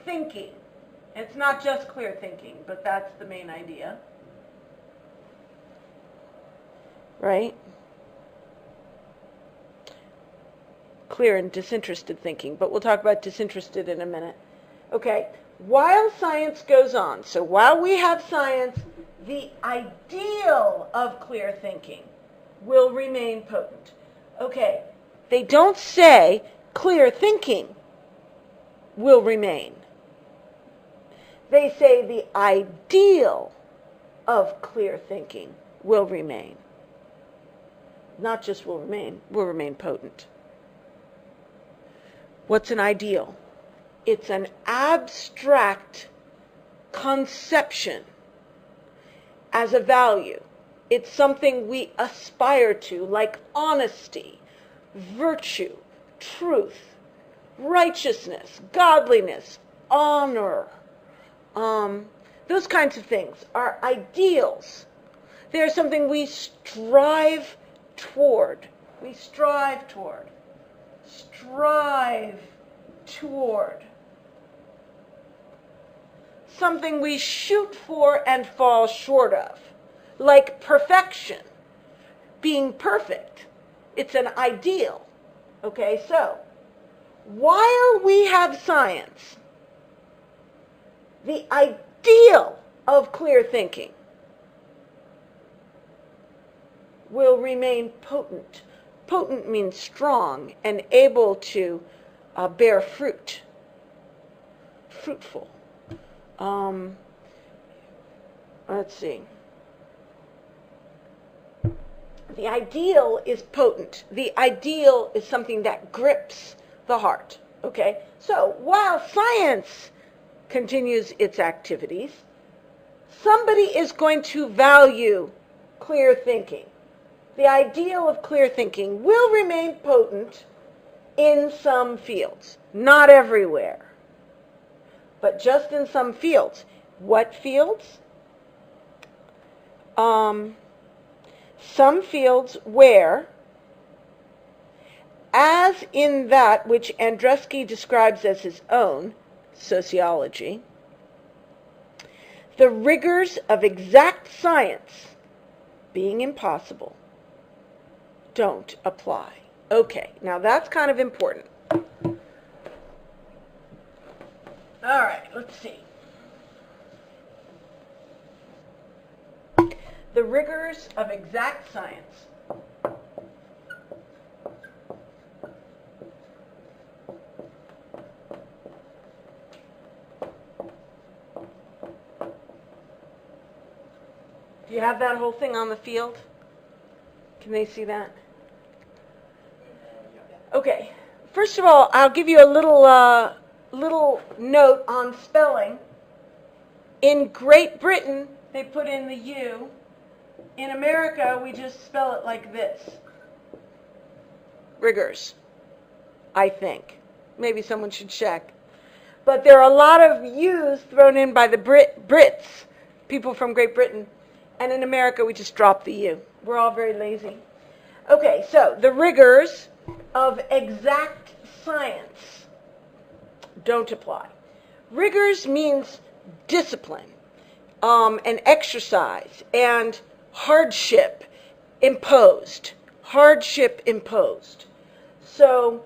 thinking. It's not just clear thinking, but that's the main idea. Right? Clear and disinterested thinking, but we'll talk about disinterested in a minute. Okay, while science goes on, so while we have science, the ideal of clear thinking will remain potent. Okay, they don't say clear thinking will remain. They say the ideal of clear thinking will remain. Not just will remain potent. What's an ideal? It's an abstract conception as a value. It's something we aspire to, like honesty, virtue, truth, righteousness, godliness, honor. Those kinds of things are ideals. They're something we strive toward. We strive toward. Strive toward. Something we shoot for and fall short of. Like perfection. Being perfect. It's an ideal. Okay, so while we have science, the ideal of clear thinking will remain potent. Potent means strong and able to bear fruit. Fruitful. Let's see. The ideal is potent. The ideal is something that grips the heart. Okay? So while science continues its activities, somebody is going to value clear thinking. The ideal of clear thinking will remain potent in some fields. Not everywhere, but just in some fields. What fields? Some fields where, as in that which Andreski describes as his own, sociology, the rigors of exact science, being impossible, don't apply. Okay, now that's kind of important. All right, let's see. The rigors of exact science. Do you have that whole thing on the field? Can they see that? Okay. First of all, I'll give you a little note on spelling. In Great Britain, they put in the U. In America, we just spell it like this. Rigors, I think. Maybe someone should check. But there are a lot of U's thrown in by the Brits, people from Great Britain. And in America, we just drop the U. We're all very lazy. Okay, so the rigors of exact science don't apply. Rigors means discipline, and exercise, and hardship imposed. Hardship imposed. So,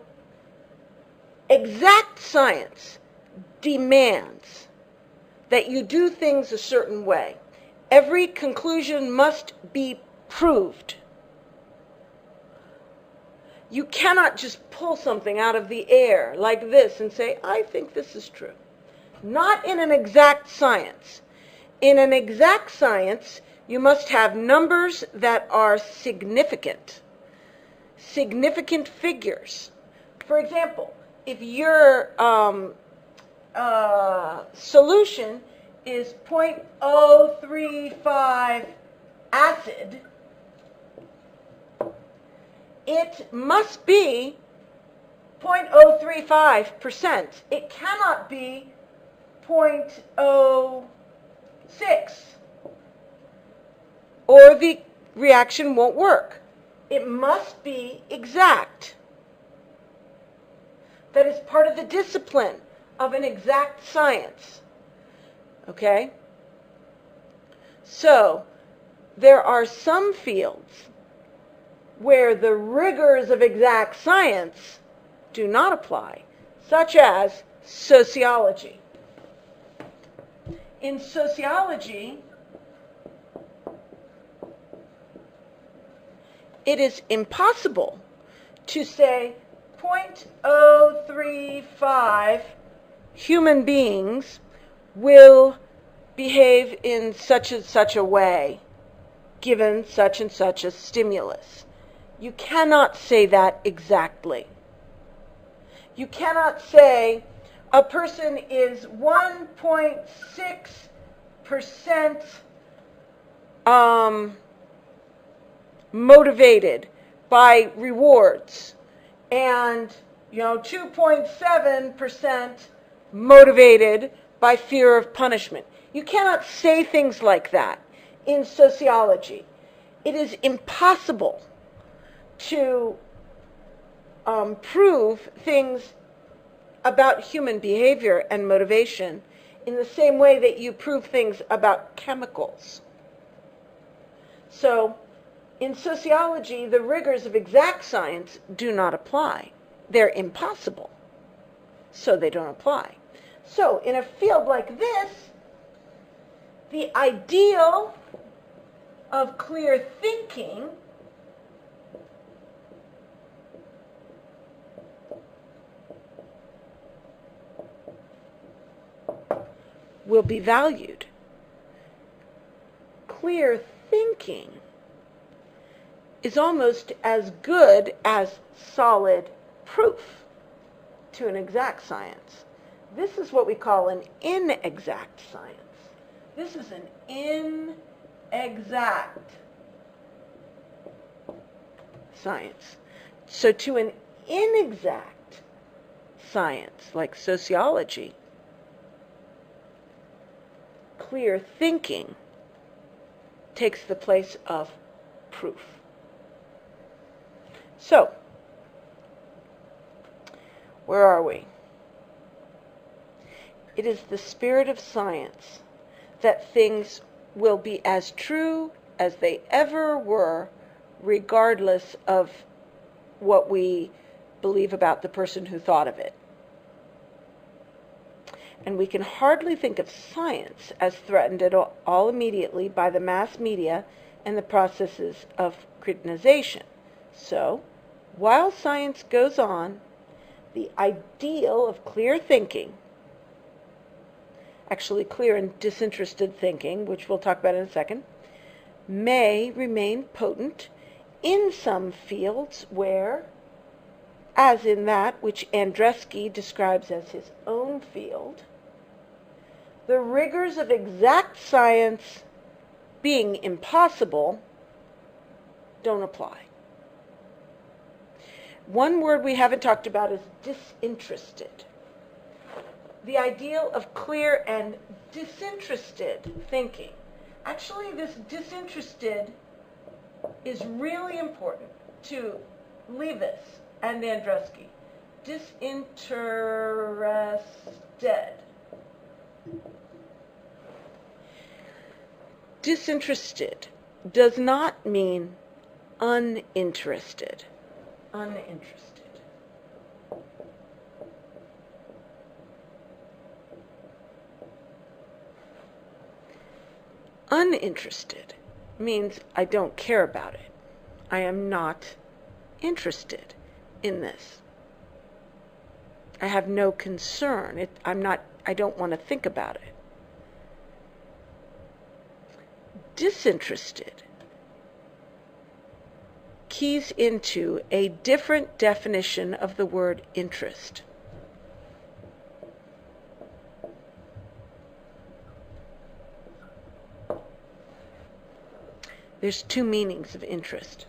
exact science demands that you do things a certain way. Every conclusion must be proved. You cannot just pull something out of the air like this and say, I think this is true. Not in an exact science. In an exact science, you must have numbers that are significant. Significant figures. For example, if your solution is 0.035 acid, it must be 0.035%. It cannot be 0.06, or the reaction won't work. It must be exact. That is part of the discipline of an exact science. Okay? So, there are some fields where the rigors of exact science do not apply, such as sociology. In sociology, it is impossible to say 0.035 human beings will behave in such and such a way given such and such a stimulus. You cannot say that exactly. You cannot say a person is 1.6% motivated by rewards and 2.7% motivated by fear of punishment. You cannot say things like that in sociology. It is impossible to prove things about human behavior and motivation in the same way that you prove things about chemicals. So, in sociology, the rigors of exact science do not apply. They're impossible, so they don't apply. So, in a field like this, the ideal of clear thinking will be valued. Clear thinking is almost as good as solid proof to an exact science. This is what we call an inexact science. This is an inexact science. So to an inexact science, like sociology, clear thinking takes the place of proof. So, where are we? It is the spirit of science that things will be as true as they ever were, regardless of what we believe about the person who thought of it. And we can hardly think of science as threatened at all immediately by the mass media and the processes of criticization. So, while science goes on, the ideal of clear thinking, actually clear and disinterested thinking, which we'll talk about in a second, may remain potent in some fields where, as in that which Andreski describes as his own field, the rigors of exact science being impossible don't apply. One word we haven't talked about is disinterested. The ideal of clear and disinterested thinking. Actually, this disinterested is really important to Levis and Andreski. Disinterested. Disinterested does not mean uninterested. Uninterested. Uninterested means I don't care about it. I am not interested in this. I have no concern. I don't want to think about it. Disinterested keys into a different definition of the word interest. There's two meanings of interest.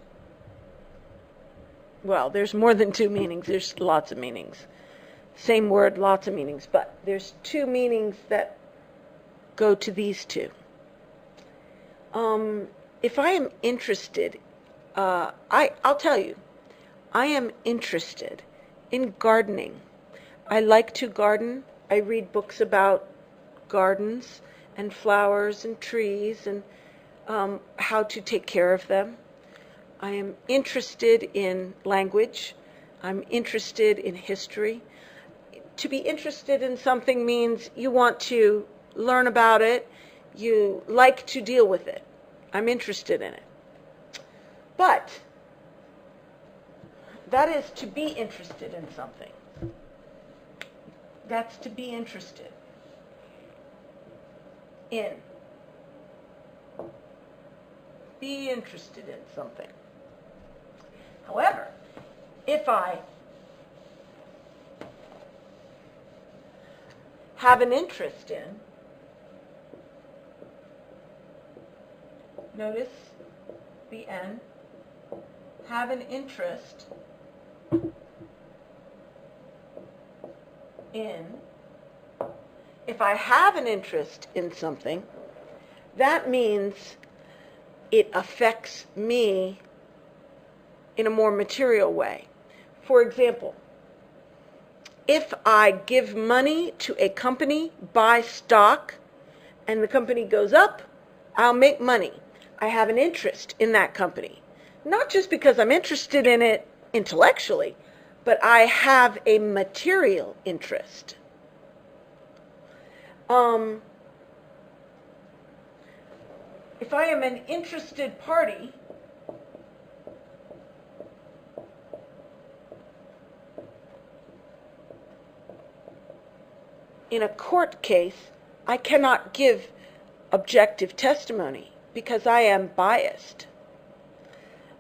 Well, there's more than two meanings. There's lots of meanings. Same word, lots of meanings. But there's two meanings that go to these two. If I am interested, I'll tell you, I am interested in gardening. I like to garden. I read books about gardens and flowers and trees and how to take care of them. I am interested in language. I'm interested in history. To be interested in something means you want to learn about it. You like to deal with it. I'm interested in it. But that is to be interested in something. That's to be interested. in. Be interested in something. However, if I have an interest in, notice the N, have an interest in, if I have an interest in something, that means it affects me in a more material way. For example, if I give money to a company, buy stock, and the company goes up, I'll make money. I have an interest in that company. Not just because I'm interested in it intellectually, but I have a material interest. If I am an interested party, in a court case, I cannot give objective testimony because I am biased.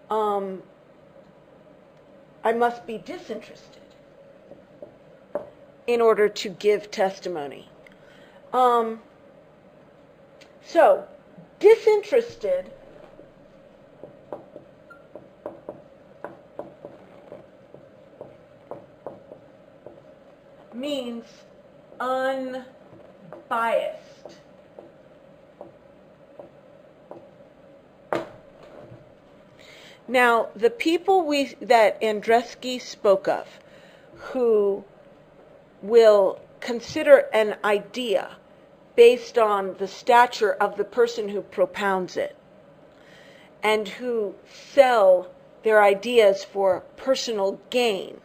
I must be disinterested in order to give testimony. So, disinterested means unbiased. Now, the people that Andreski spoke of, who will consider an idea based on the stature of the person who propounds it, and who sell their ideas for personal gain,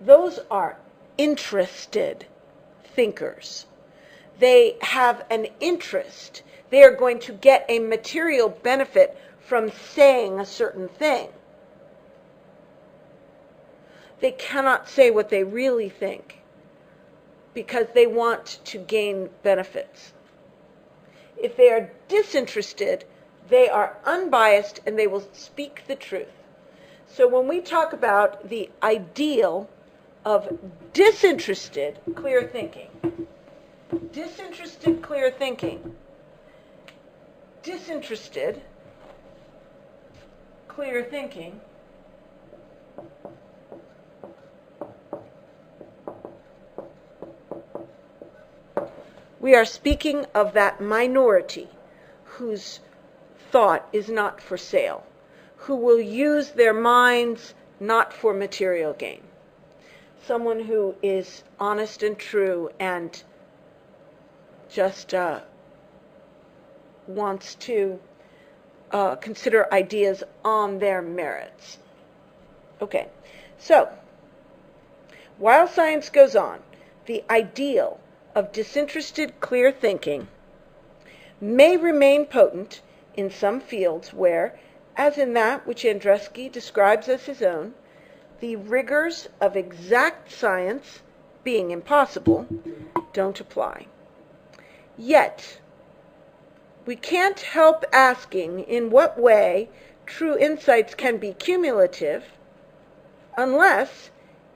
those are interested thinkers. They have an interest. They are going to get a material benefit from saying a certain thing. They cannot say what they really think because they want to gain benefits. If they are disinterested, they are unbiased and they will speak the truth. So when we talk about the ideal of disinterested clear thinking, disinterested clear thinking, disinterested clear thinking we are speaking of that minority whose thought is not for sale, who will use their minds not for material gain. Someone who is honest and true and just wants to consider ideas on their merits. Okay, so while science goes on, the ideal of disinterested clear thinking may remain potent in some fields where, as in that which Andreski describes as his own, the rigors of exact science, being impossible, don't apply. Yet, we can't help asking in what way true insights can be cumulative unless,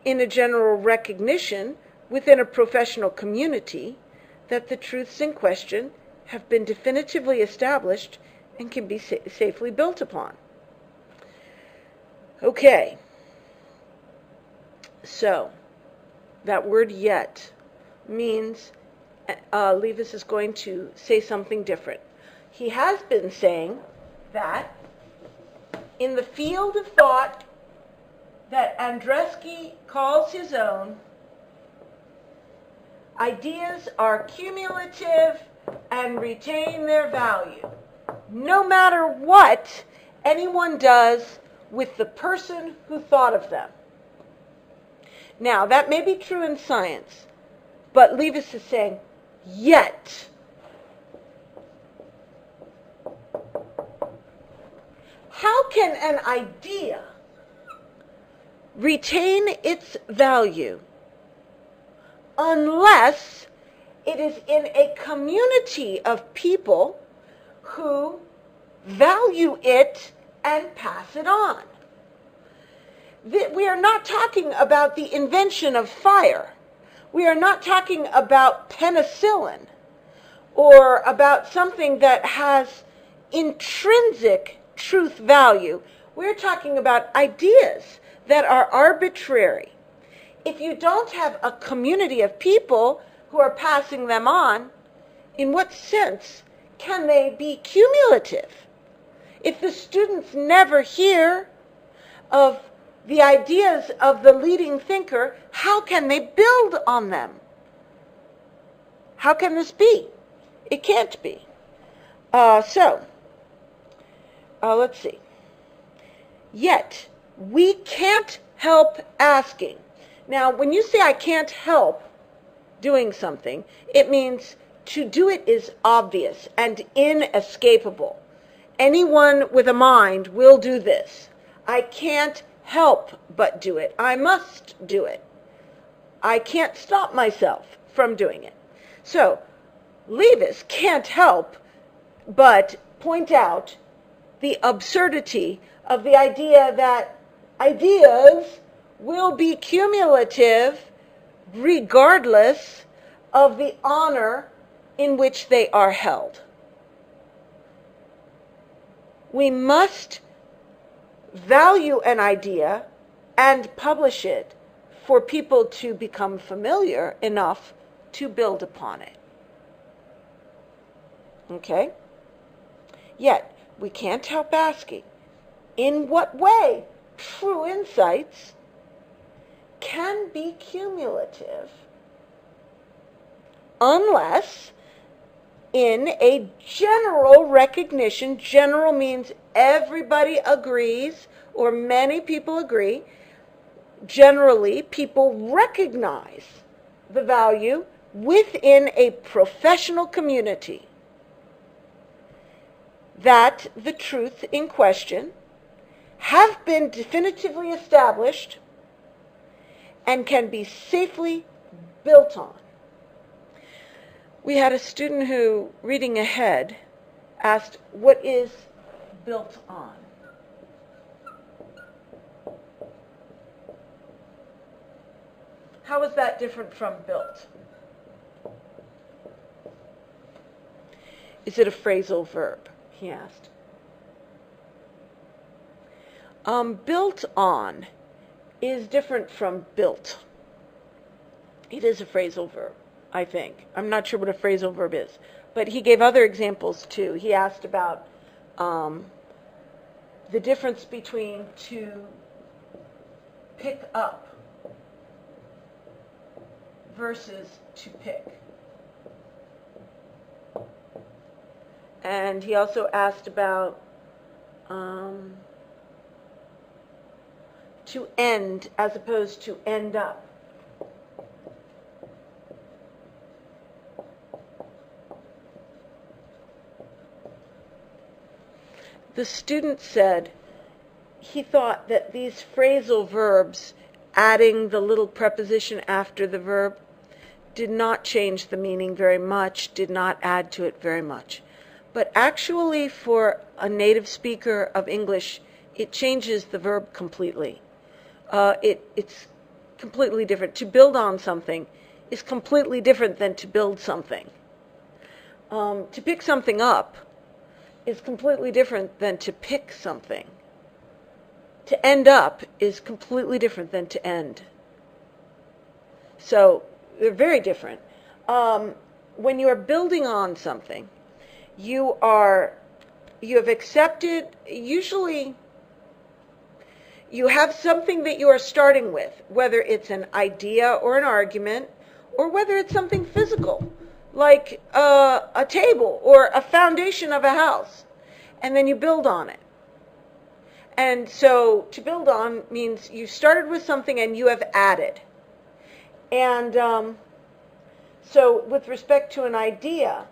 in a general recognition within a professional community, that the truths in question have been definitively established and can be safely built upon. Okay, so that word yet means Levis is going to say something different. He has been saying that in the field of thought that Andreski calls his own, ideas are cumulative and retain their value, no matter what anyone does with the person who thought of them. Now, that may be true in science, but Levis is saying, yet. How can an idea retain its value unless It is in a community of people who value it and pass it on. We are not talking about the invention of fire. We are not talking about penicillin or about something that has intrinsic truth value. We're talking about ideas that are arbitrary. If you don't have a community of people who are passing them on, in what sense can they be cumulative? If the students never hear of the ideas of the leading thinker, how can they build on them? How can this be? It can't be. Let's see. Yet, we can't help asking. Now, when you say I can't help doing something, it means to do it is obvious and inescapable. Anyone with a mind will do this. I can't help but do it. I must do it. I can't stop myself from doing it. So, Levis can't help but point out the absurdity of the idea that ideas will be cumulative regardless of the honor in which they are held. We must value an idea and publish it for people to become familiar enough to build upon it. Okay? Yet, we can't help asking, in what way true insights can be cumulative unless in a general recognition, general means everybody agrees or many people agree, generally people recognize the value within a professional community that the truth in question have been definitively established and can be safely built on. We had a student who, reading ahead, asked, what is built on? How is that different from built? Is it a phrasal verb? He asked. Built on is different from built. It is a phrasal verb, I think. I'm not sure what a phrasal verb is. But he gave other examples too. He asked about the difference between to pick up versus to pick. And he also asked about to end as opposed to end up. The student said he thought that these phrasal verbs, adding the little preposition after the verb, did not change the meaning very much, did not add to it very much. But actually, for a native speaker of English, it changes the verb completely. It's completely different. To build on something is completely different than to build something. To pick something up is completely different than to pick something. To end up is completely different than to end. So they're very different. When you are building on something, you have accepted, usually you have something that you are starting with, whether it's an idea or an argument, or whether it's something physical, like a table or a foundation of a house, and then you build on it. And so to build on means you started with something and you have added. And so with respect to an idea,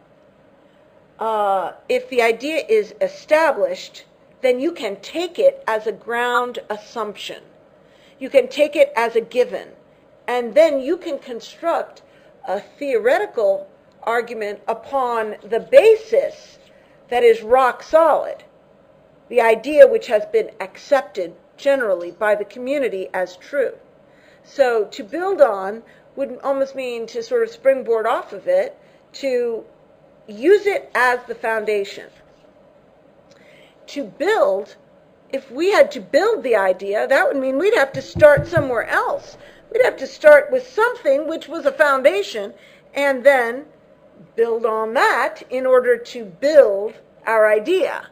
if the idea is established, then you can take it as a ground assumption. You can take it as a given. And then you can construct a theoretical argument upon the basis that is rock solid, the idea which has been accepted generally by the community as true. So to build on would almost mean to sort of springboard off of it, to use it as the foundation. To build, if we had to build the idea, that would mean we'd have to start somewhere else. We'd have to start with something which was a foundation and then build on that in order to build our idea.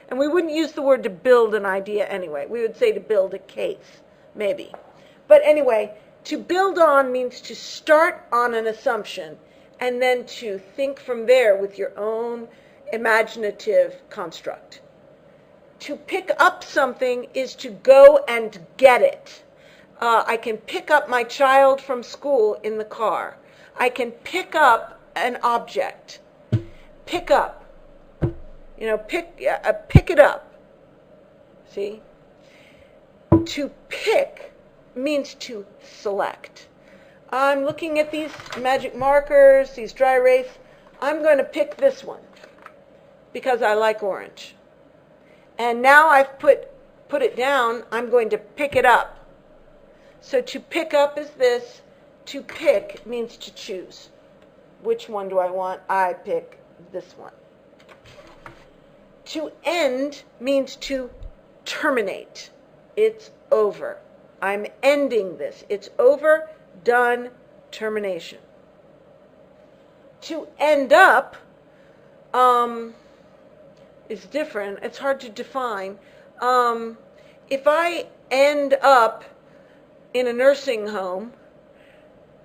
And we wouldn't use the word to build an idea anyway. We would say to build a case, maybe. But anyway, to build on means to start on an assumption and then to think from there with your own imaginative construct. To pick up something is to go and get it. I can pick up my child from school in the car. I can pick up an object. Pick up. You know, pick it up. See? To pick means to select. I'm looking at these magic markers, these dry erase. I'm going to pick this one because I like orange. And now I've put it down, I'm going to pick it up. So to pick up is this. To pick means to choose. Which one do I want? I pick this one. To end means to terminate. It's over. I'm ending this. It's over, done, termination. To end up is different. It's hard to define. If I end up in a nursing home,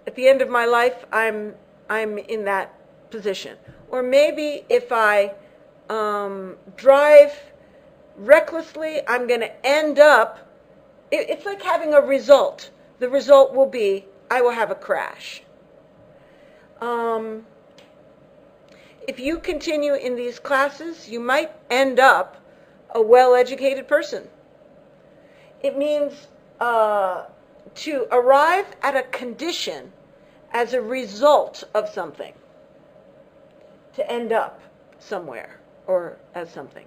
at the end of my life, I'm in that position. Or maybe if I drive recklessly, I'm going to end up, it's like having a result. The result will be, I will have a crash. If you continue in these classes, you might end up a well-educated person. It means to arrive at a condition as a result of something. To end up somewhere or as something.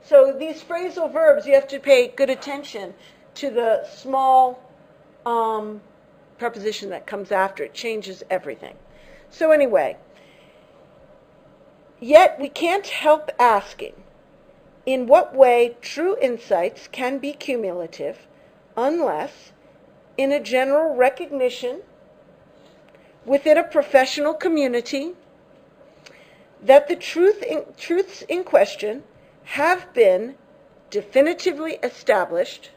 So these phrasal verbs, you have to pay good attention to the small preposition that comes after. It changes everything. So anyway, yet we can't help asking, in what way true insights can be cumulative unless, in a general recognition within a professional community, that the truths in question have been definitively established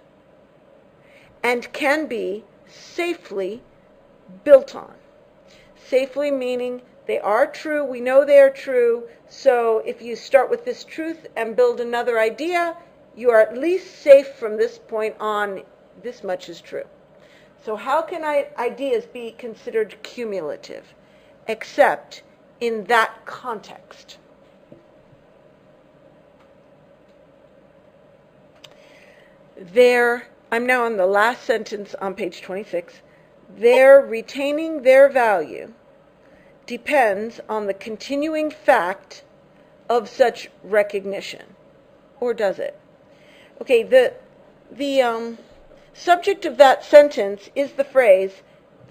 and can be safely built on. Safely meaning they are true, we know they are true, so if you start with this truth and build another idea, you are at least safe from this point on, this much is true. So how can ideas be considered cumulative, except in that context? I'm now on the last sentence on page 26. Their retaining their value depends on the continuing fact of such recognition. Or does it? Okay, the subject of that sentence is the phrase,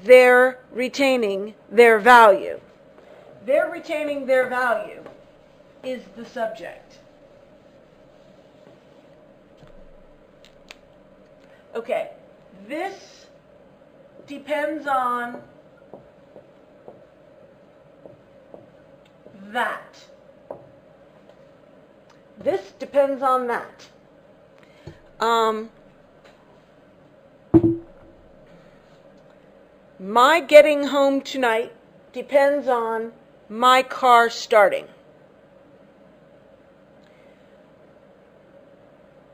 they're retaining their value. They're retaining their value is the subject. Okay, this depends on that. This depends on that. My getting home tonight depends on my car starting.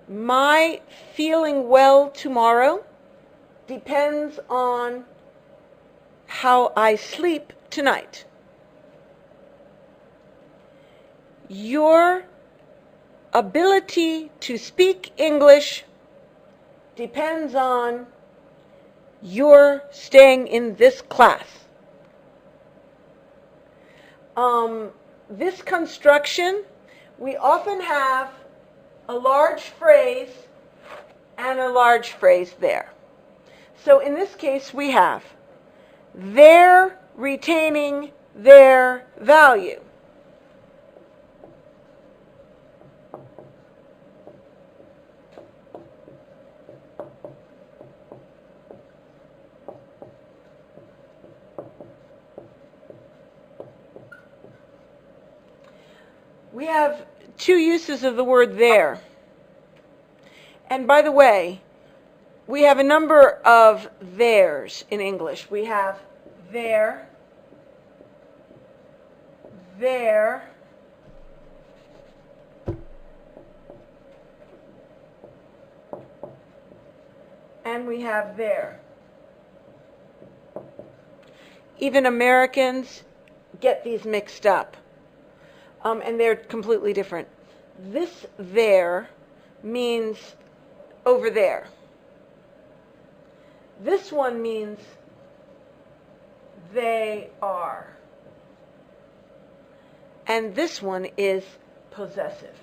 My feeling well tomorrow depends on how I sleep tonight. Your ability to speak English depends on your staying in this class. this construction, we often have a large phrase and a large phrase there. So in this case, we have they're retaining their value. We have two uses of the word there. And by the way, we have a number of theirs in English. We have there, and we have there. Even Americans get these mixed up. And they're completely different. This there means over there. This one means they are. And this one is possessive.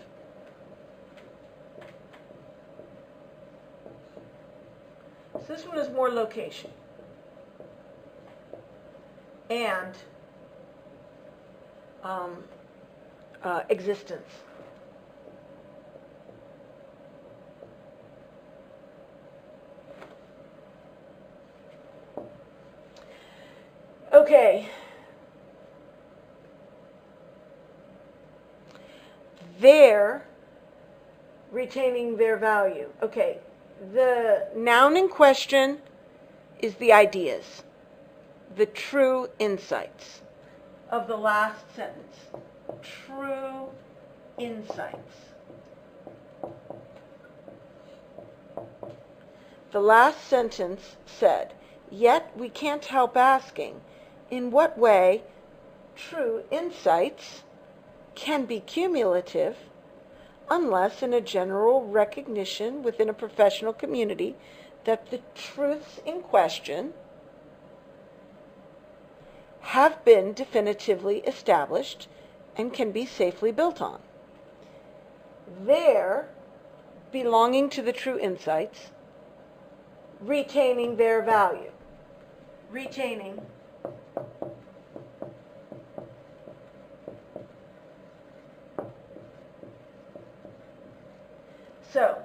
So this one is more location. And existence. Okay. They're retaining their value. Okay. The noun in question is the ideas, the true insights of the last sentence. True insights. The last sentence said, yet we can't help asking, in what way true insights can be cumulative unless in a general recognition within a professional community that the truths in question have been definitively established and can be safely built on. Their belonging to the true insights, retaining their value. Retaining So,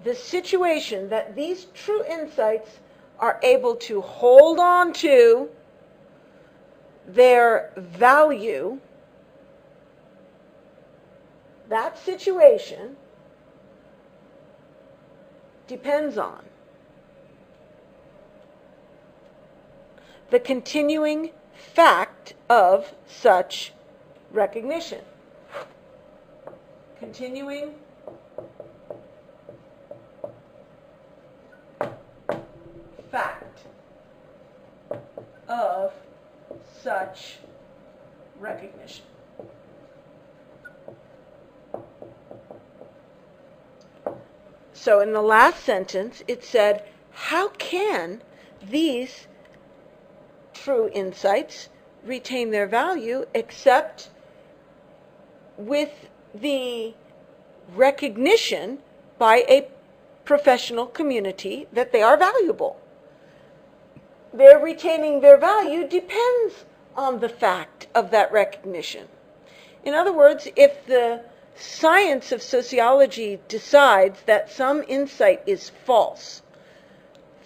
the situation that these true insights are able to hold on to their value, that situation depends on the continuing fact of such recognition. Continuing fact of such recognition. So in the last sentence, it said, how can these true insights retain their value except with the recognition by a professional community that they are valuable? Their retaining their value depends on the fact of that recognition. In other words, if the science of sociology decides that some insight is false,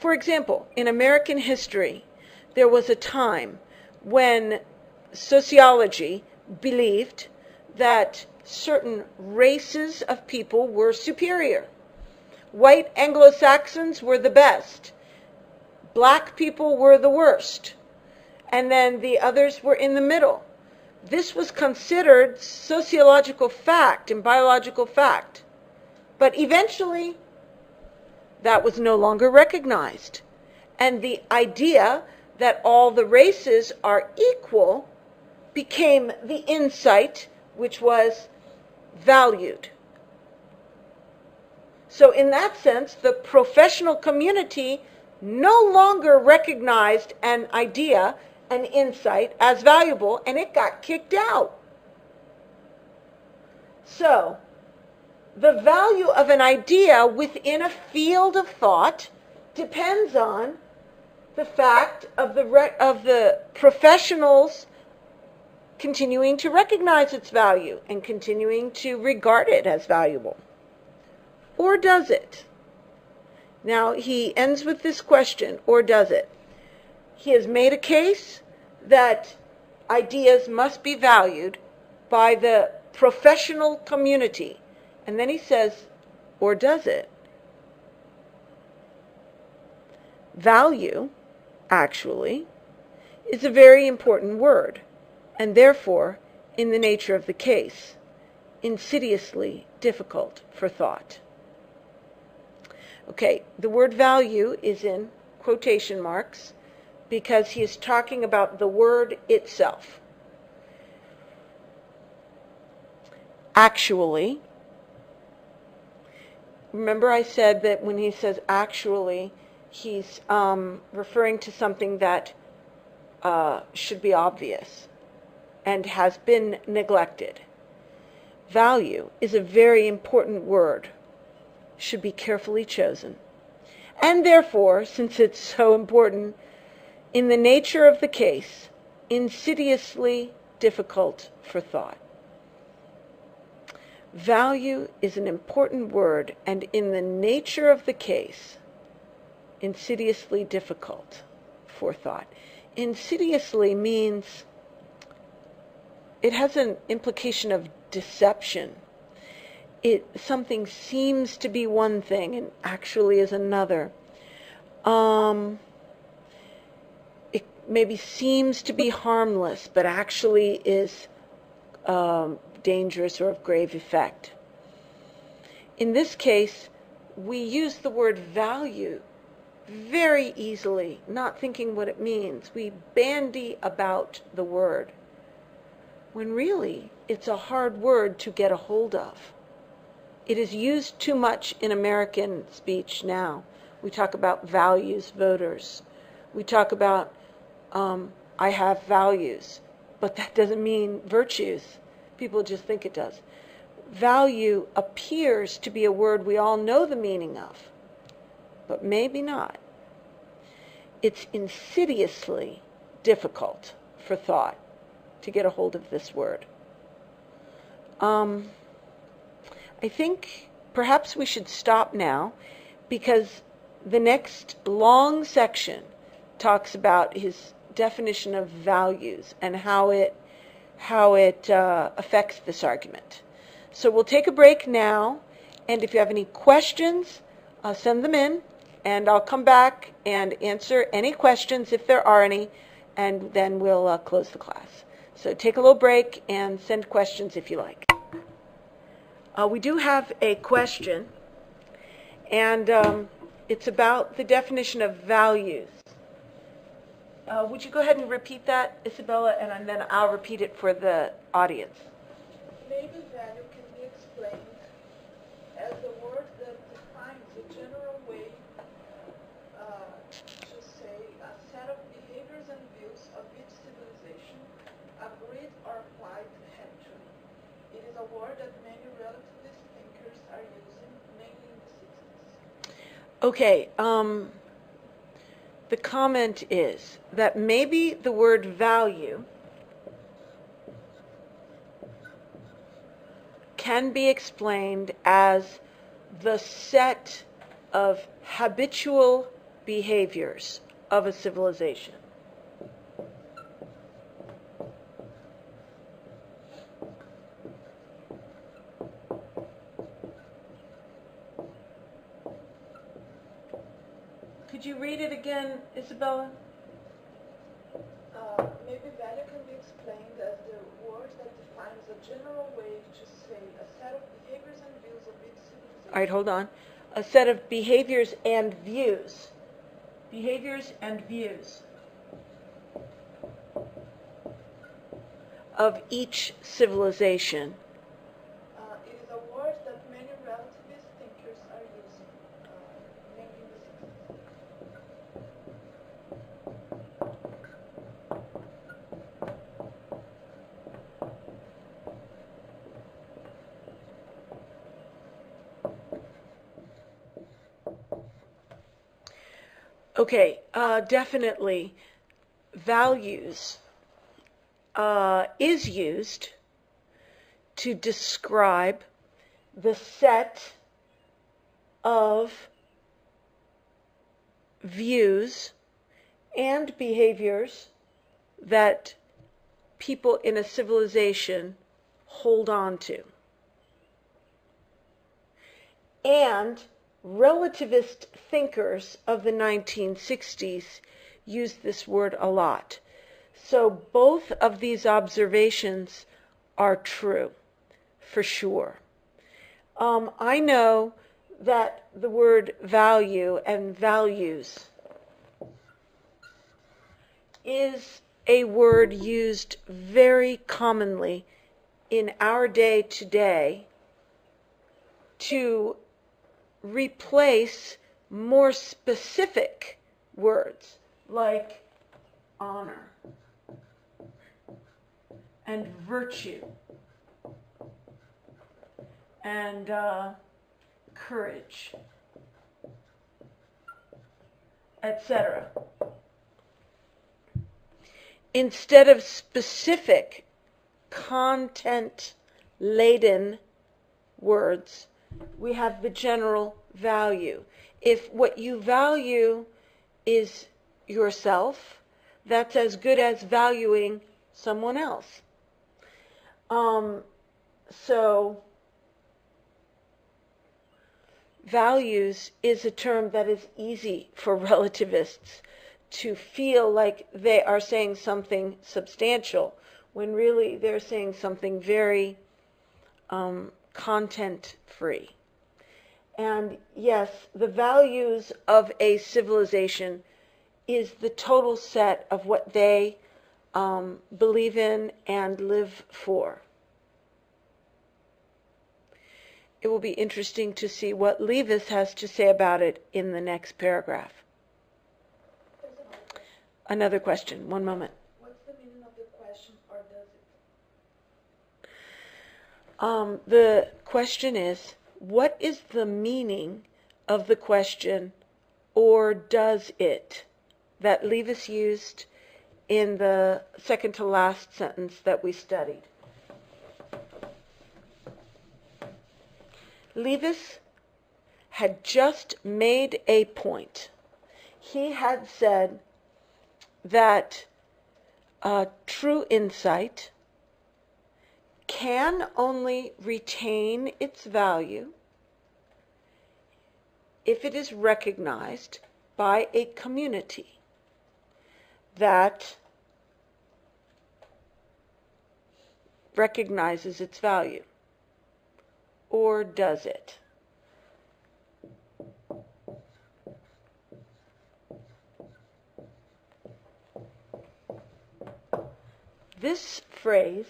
for example, in American history, there was a time when sociology believed that certain races of people were superior. White Anglo-Saxons were the best. Black people were the worst. And then the others were in the middle. This was considered sociological fact and biological fact. But eventually, that was no longer recognized. And the idea that all the races are equal became the insight which was valued. So in that sense, the professional community no longer recognized an idea an insight as valuable, and it got kicked out. So, the value of an idea within a field of thought depends on the fact of the professionals continuing to recognize its value and continuing to regard it as valuable. Or does it? Now, he ends with this question, or does it? He has made a case that ideas must be valued by the professional community. And then he says, or does it? Value, actually, is a very important word, and therefore, in the nature of the case, insidiously difficult for thought. Okay, the word value is in quotation marks because he is talking about the word itself. Actually, remember I said that when he says actually, he's referring to something that should be obvious and has been neglected. Value is a very important word, should be carefully chosen. And therefore, since it's so important, in the nature of the case, insidiously difficult for thought. Value is an important word, and in the nature of the case, insidiously difficult for thought. Insidiously means it has an implication of deception. Something seems to be one thing and actually is another. It maybe seems to be harmless, but actually is dangerous or of grave effect. In this case, we use the word value very easily, not thinking what it means. We bandy about the word, when really it's a hard word to get a hold of. It is used too much in American speech now. We talk about values, voters. We talk about, I have values, but that doesn't mean virtues. People just think it does. Value appears to be a word we all know the meaning of, but maybe not. It's insidiously difficult for thought to get a hold of this word. I think perhaps we should stop now because the next long section talks about his definition of values and how it affects this argument. So we'll take a break now, and if you have any questions, send them in, and I'll come back and answer any questions if there are any, and then we'll close the class. So take a little break and send questions if you like. We do have a question, and it's about the definition of values. Would you go ahead and repeat that, Isabella, and then I'll repeat it for the audience. Maybe value can be explained as a word that defines a general way to say a set of behaviors and views of each civilization, agreed or applied habitually. It is a word that many relativist thinkers are using, mainly in the 60s. Okay, the comment is that maybe the word value can be explained as the set of habitual behaviors of a civilization. Could you read it again, Isabella? Maybe value can be explained as the word that defines a general way to say a set of behaviors and views of each civilization. All right, hold on. A set of behaviors and views. Behaviors and views of each civilization. It is a word that many relativist thinkers are using, mainly in the 60s. Okay, definitely values is used to describe the set of views and behaviors that people in a civilization hold on to. And relativist thinkers of the 1960s used this word a lot. So both of these observations are true, for sure. I know that the word value and values is a word used very commonly in our day today to replace more specific words like honor and virtue and courage, etc. Instead of specific content-laden words, we have the general value. If what you value is yourself, that's as good as valuing someone else. So values is a term that is easy for relativists to feel like they are saying something substantial when really they're saying something very content-free. And yes, the values of a civilization is the total set of what they believe in and live for. It will be interesting to see what Levis has to say about it in the next paragraph. Another question. One moment. What's the meaning of the question, or does it? The question is, what is the meaning of the question, or does it, that Levis used in the second to last sentence that we studied? Levis had just made a point. He had said that true insight can only retain its value if it is recognized by a community that recognizes its value. Or does it? This phrase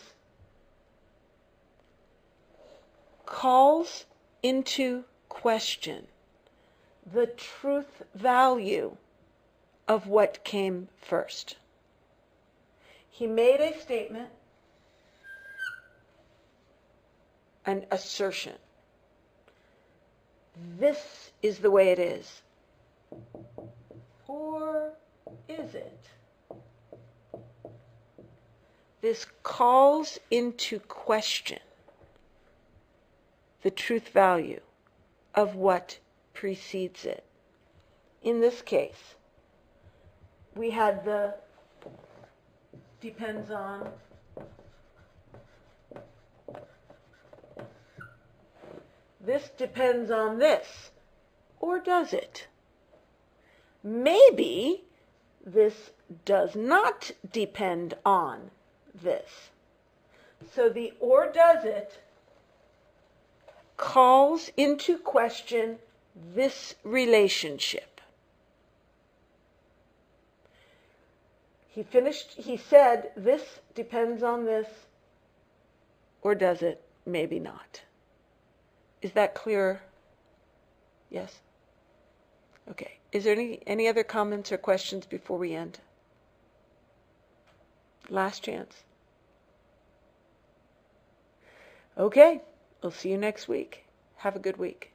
calls into question the truth value of what came first. He made a statement, an assertion. This is the way it is. Or is it? This calls into question the truth value of what precedes it. In this case, we had the depends on, this depends on this, or does it? Maybe this does not depend on this. So the or does it calls into question this relationship. He said, this depends on this, or does it? Maybe not. Is that clear? Yes? Okay. Is there any other comments or questions before we end? Last chance. Okay. We'll see you next week. Have a good week.